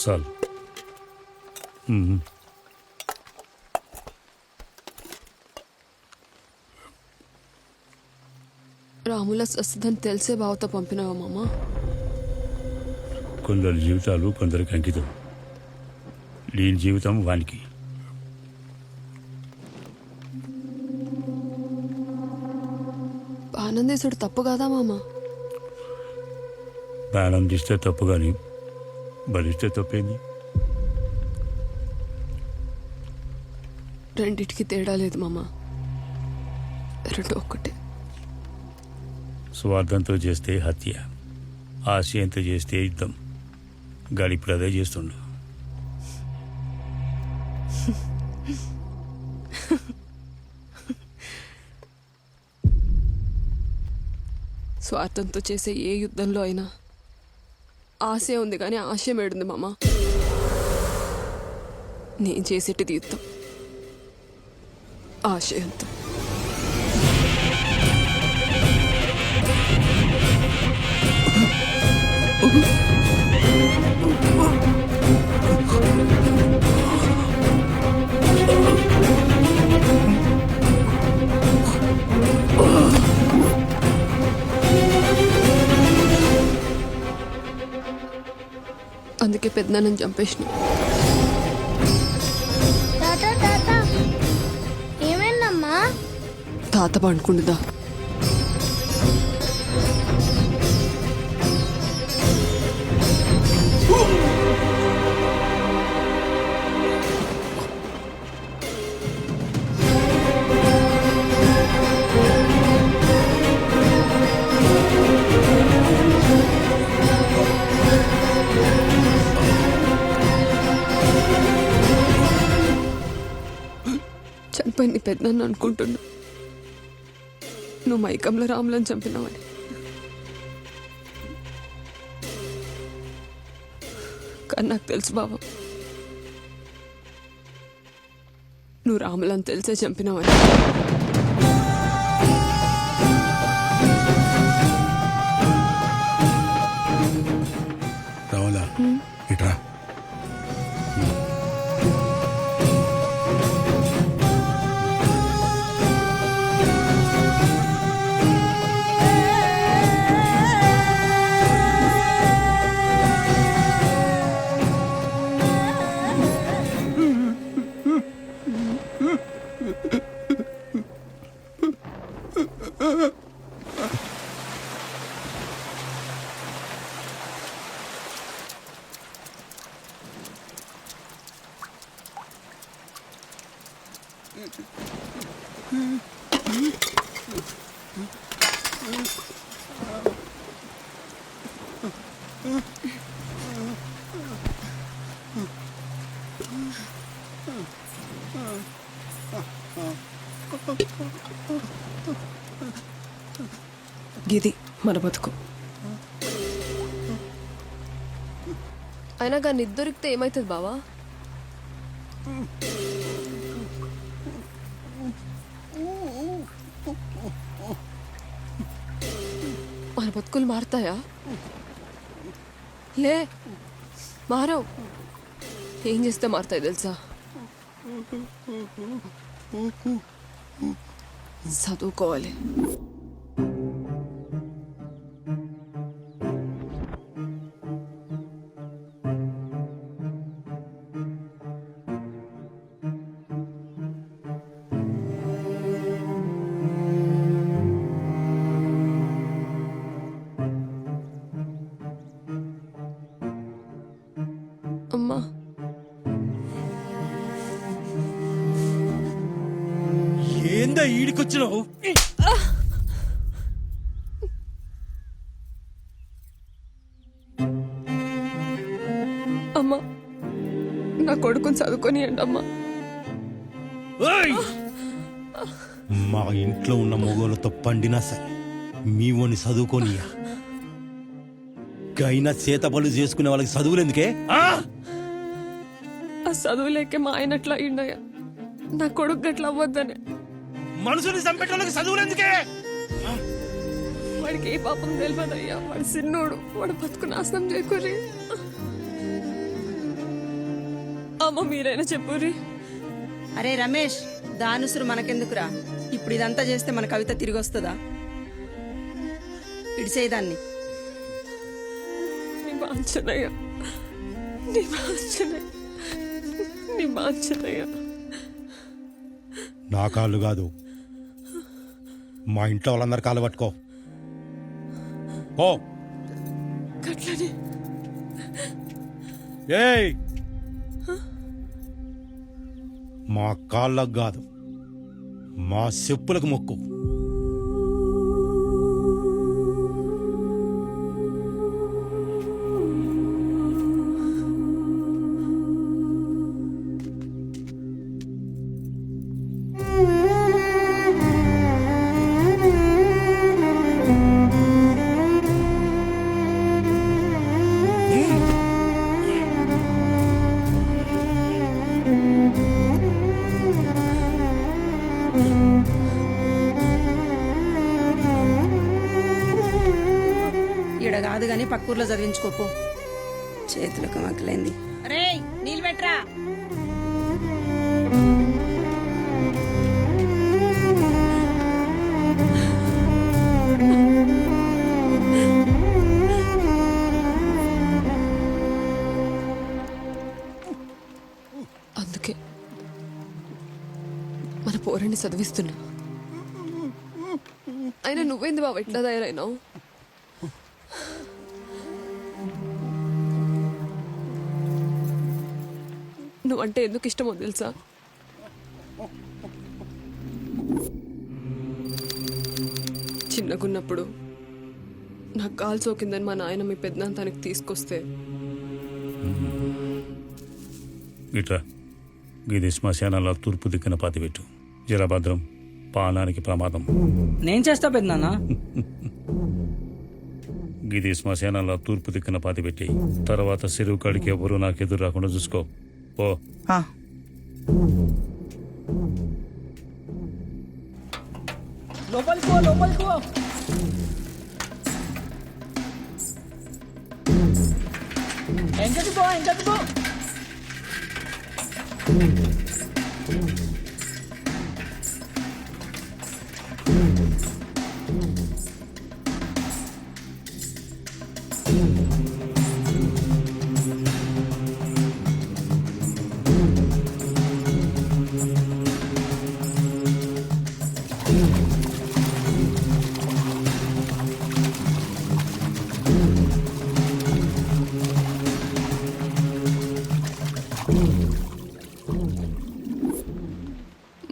చాలు. రాముల వస్తుందని తెలిసే బావతో పంపినావా మామ? కొందరి జీవితాలు కొందరికి అంకితం. లేని జీవితం వానికి. ఆనందేశుడు తప్పు కాదా మామ? ప్రాణం తీస్తే తప్పు కానీ బలిస్తే తప్పేంది? రెండిటికి తేడా లేదు మామ, రెండు ఒక్కటే. స్వార్థంతో చేస్తే హత్య, ఆశయంతో చేస్తే యుద్ధం. గాడి ఇప్పుడు అదే చేస్తుండు. స్వార్థంతో చేసే ఏ యుద్ధంలో అయినా ఆశే ఉంది కానీ ఆశయం ఏడుంది మామ. నేను చేసేటిది యుద్ధం ఆశయంతో. అందుకే పెద్దనాన్నని చంపేసిన. ఏమైందమ్మా? తాత పండుకుంటుందా? చనిపోయింది పెద్దనాన్న అనుకుంటున్నా. నువ్వు మైకంలో రాములను చంపినావని. కానీ నాకు తెలుసు బావ, నువ్వు రాములను తెలిసే చంపినావని. రావులా ఇట్రా. గిది మన బతుకు. అయినా కానీ నిద్దరికితే ఏమవుతుంది బావా? మన బతుకులు మారుతాయా? లే, మారవు. ఏం చేస్తే మారుతాయి తెలుసా? చదువుకోవాలి. అమ్మా, ఏందా ఈడికొచ్చినావు? అమ్మా, నా కొడుకుని చదువుకోనియండి అమ్మా. మా ఇంట్లో ఉన్న మొగోళ్ళతో పండినా సరే మీ ఓని చదువుకోనియా. గైనా చేతబలు చేసుకునే వాళ్ళకి చదువులు ఎందుకే? ఆ చదువులేకే మా ఆయన అట్లా అయిండయ్యా. నా కొడుకు అట్లా అవ్వద్దనే. మనుషుని చంపేటోళ్ళకి చదువులు ఎందుకే? వాడికి ఏ పాపం తెలియదయ్యా. వాడు సిన్నోడు, వాడు బతుకు నాశనం చేయకూరి. అమ్మ మీరైనా చెప్పురి. అరే రమేష్, దానుసురు మనకెందుకురా? ఇప్పుడు ఇదంతా చేస్తే మన కవిత తిరిగి వస్తుందా? ఇడిసేదాన్ని. నీ బాంచనయ్య, నీ బాంచనయ్య, నీ బాంచనయ్య. నా కాళ్ళు కాదు, మా ఇంట్లో వాళ్ళందరి కాళ్ళు పట్టుకో. ఓ గట్లనే. ఏయ్, మా కాళ్ళకు కాదు, మా చెప్పులకు మొక్కు. ఈడ కాదు గాని పక్కూర్లో చదివించుకోపో. చేతులకు మక్కలైంది. అరే నీళ్ళు పెట్టరా. అందుకే మన పోరాన్ని చదివిస్తున్నా. అయినా నువ్వేంది బాబు ఎట్లా తయారైనావు? నువ్వంటే ఎందుకు ఇష్టమో తెలుసా? చిన్నగున్నప్పుడు నాకు గాలి సోకిందని మా నాయన మీ పెద్దనాన్నతానికి తీసుకొస్తే ఇట్లా ఇది శ్మశానాల తూర్పు దిక్కున పాతిపెట్టు. జలభద్రం, పానానికి ప్రమాదం. నేను చేస్తా పెద్దనాన్న. ఇది శ్మశానాల తూర్పు దిక్కున పాతిపెట్టి తర్వాత చెరువు కాడికి ఎవరు నాకెదురు రాకుండా చూసుకో. పో. లోపలికి పో, లోపలికి పో. ఎంతకు పో, ఎంతకు పో.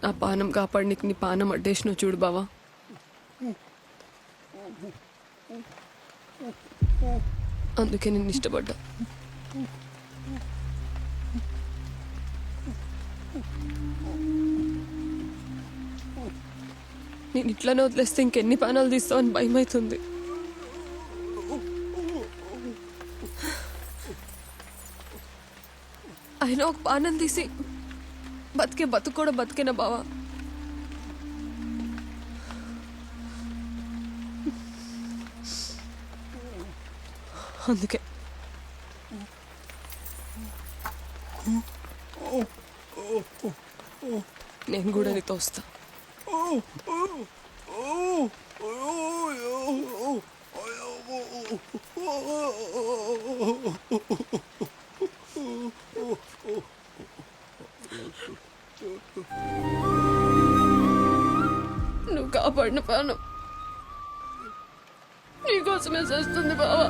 నా పానం కాపాడనికి నీ పానం అడ్డేసినావు చూడు బావా. అందుకే నేను ఇష్టపడ్డా. నేను ఇట్లానే వదిలేస్తే ఇంకెన్ని పానాలు తీస్తావని భయం అవుతుంది. అయినా ఒక పానం తీసి బతికే బతుకు కూడా బతికేనా బావా? అందుకే నేను కూడా నీతో వస్తా. నువ్వు కాపాడిన పానం నీకోసమే చేస్తుంది బావా.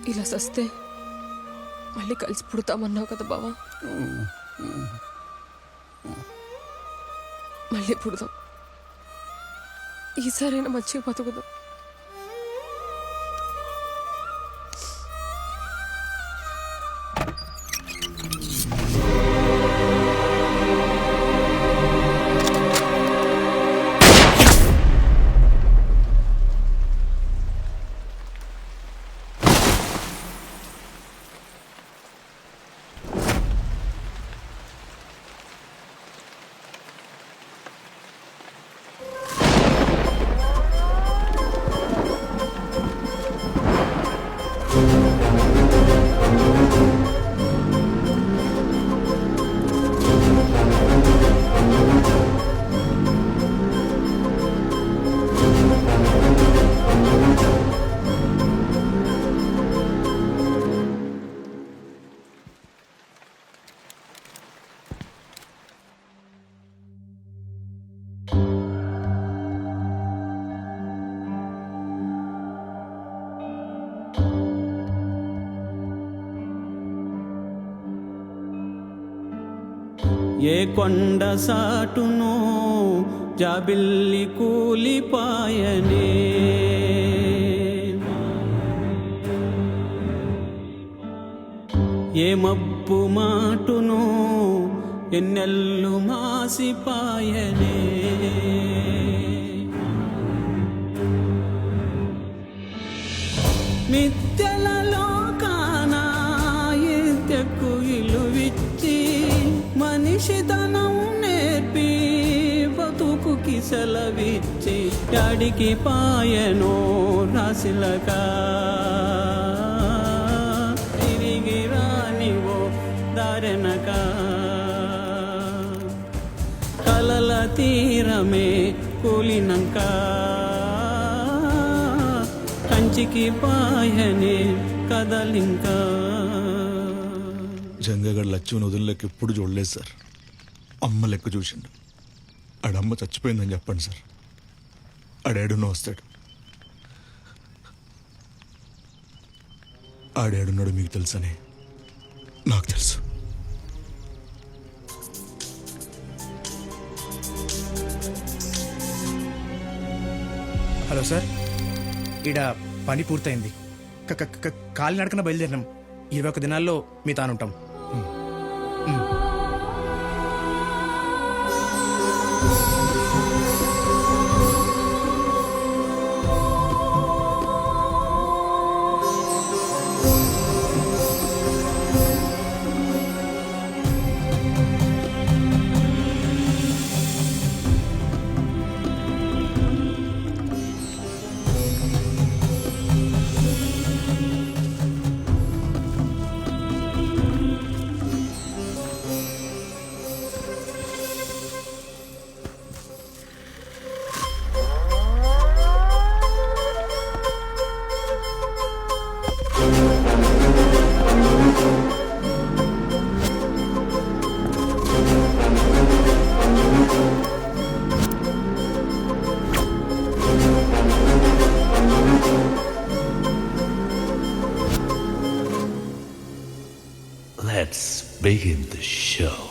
ఇలా సస్తే మళ్ళీ కలిసి పుడతామన్నావు కదా బావా. మళ్ళీ పుడదాం. ఈసారైనా మంచిగా బతుకుదాం. ఏ కొండ సాటునో జాబిల్లి కూలిపాయనే, ఏ మబ్బు మాటునో ఎన్నెల్లు మాసిపాయనే. మిథ్యలలో కానా ఇంతకు ఇలువిచ్చి మనిషితనం నేర్పి బతుకుకి సెలవిచ్చి యాడికి పాయనో రాసిలక తిరిగి రానివో దారెనక. కలల తీరమే కూలినంక కంచికి పాయనే కదలింకా. జంగగడ్ లక్ష్మణ్ వదిలేక ఎప్పుడు చూడలేదు సార్. అమ్మ లెక్క చూసిండు. ఆడమ్మ చచ్చిపోయిందని చెప్పండి సార్. ఆడేడున్నో వస్తాడు. ఆడేడున్నాడు మీకు తెలుసని నాకు తెలుసు. హలో సార్, ఈడ పని పూర్తయింది. కాలినడకన బయలుదేరినాం. 21 దినాల్లో మీ తానుంటాం. begin the show.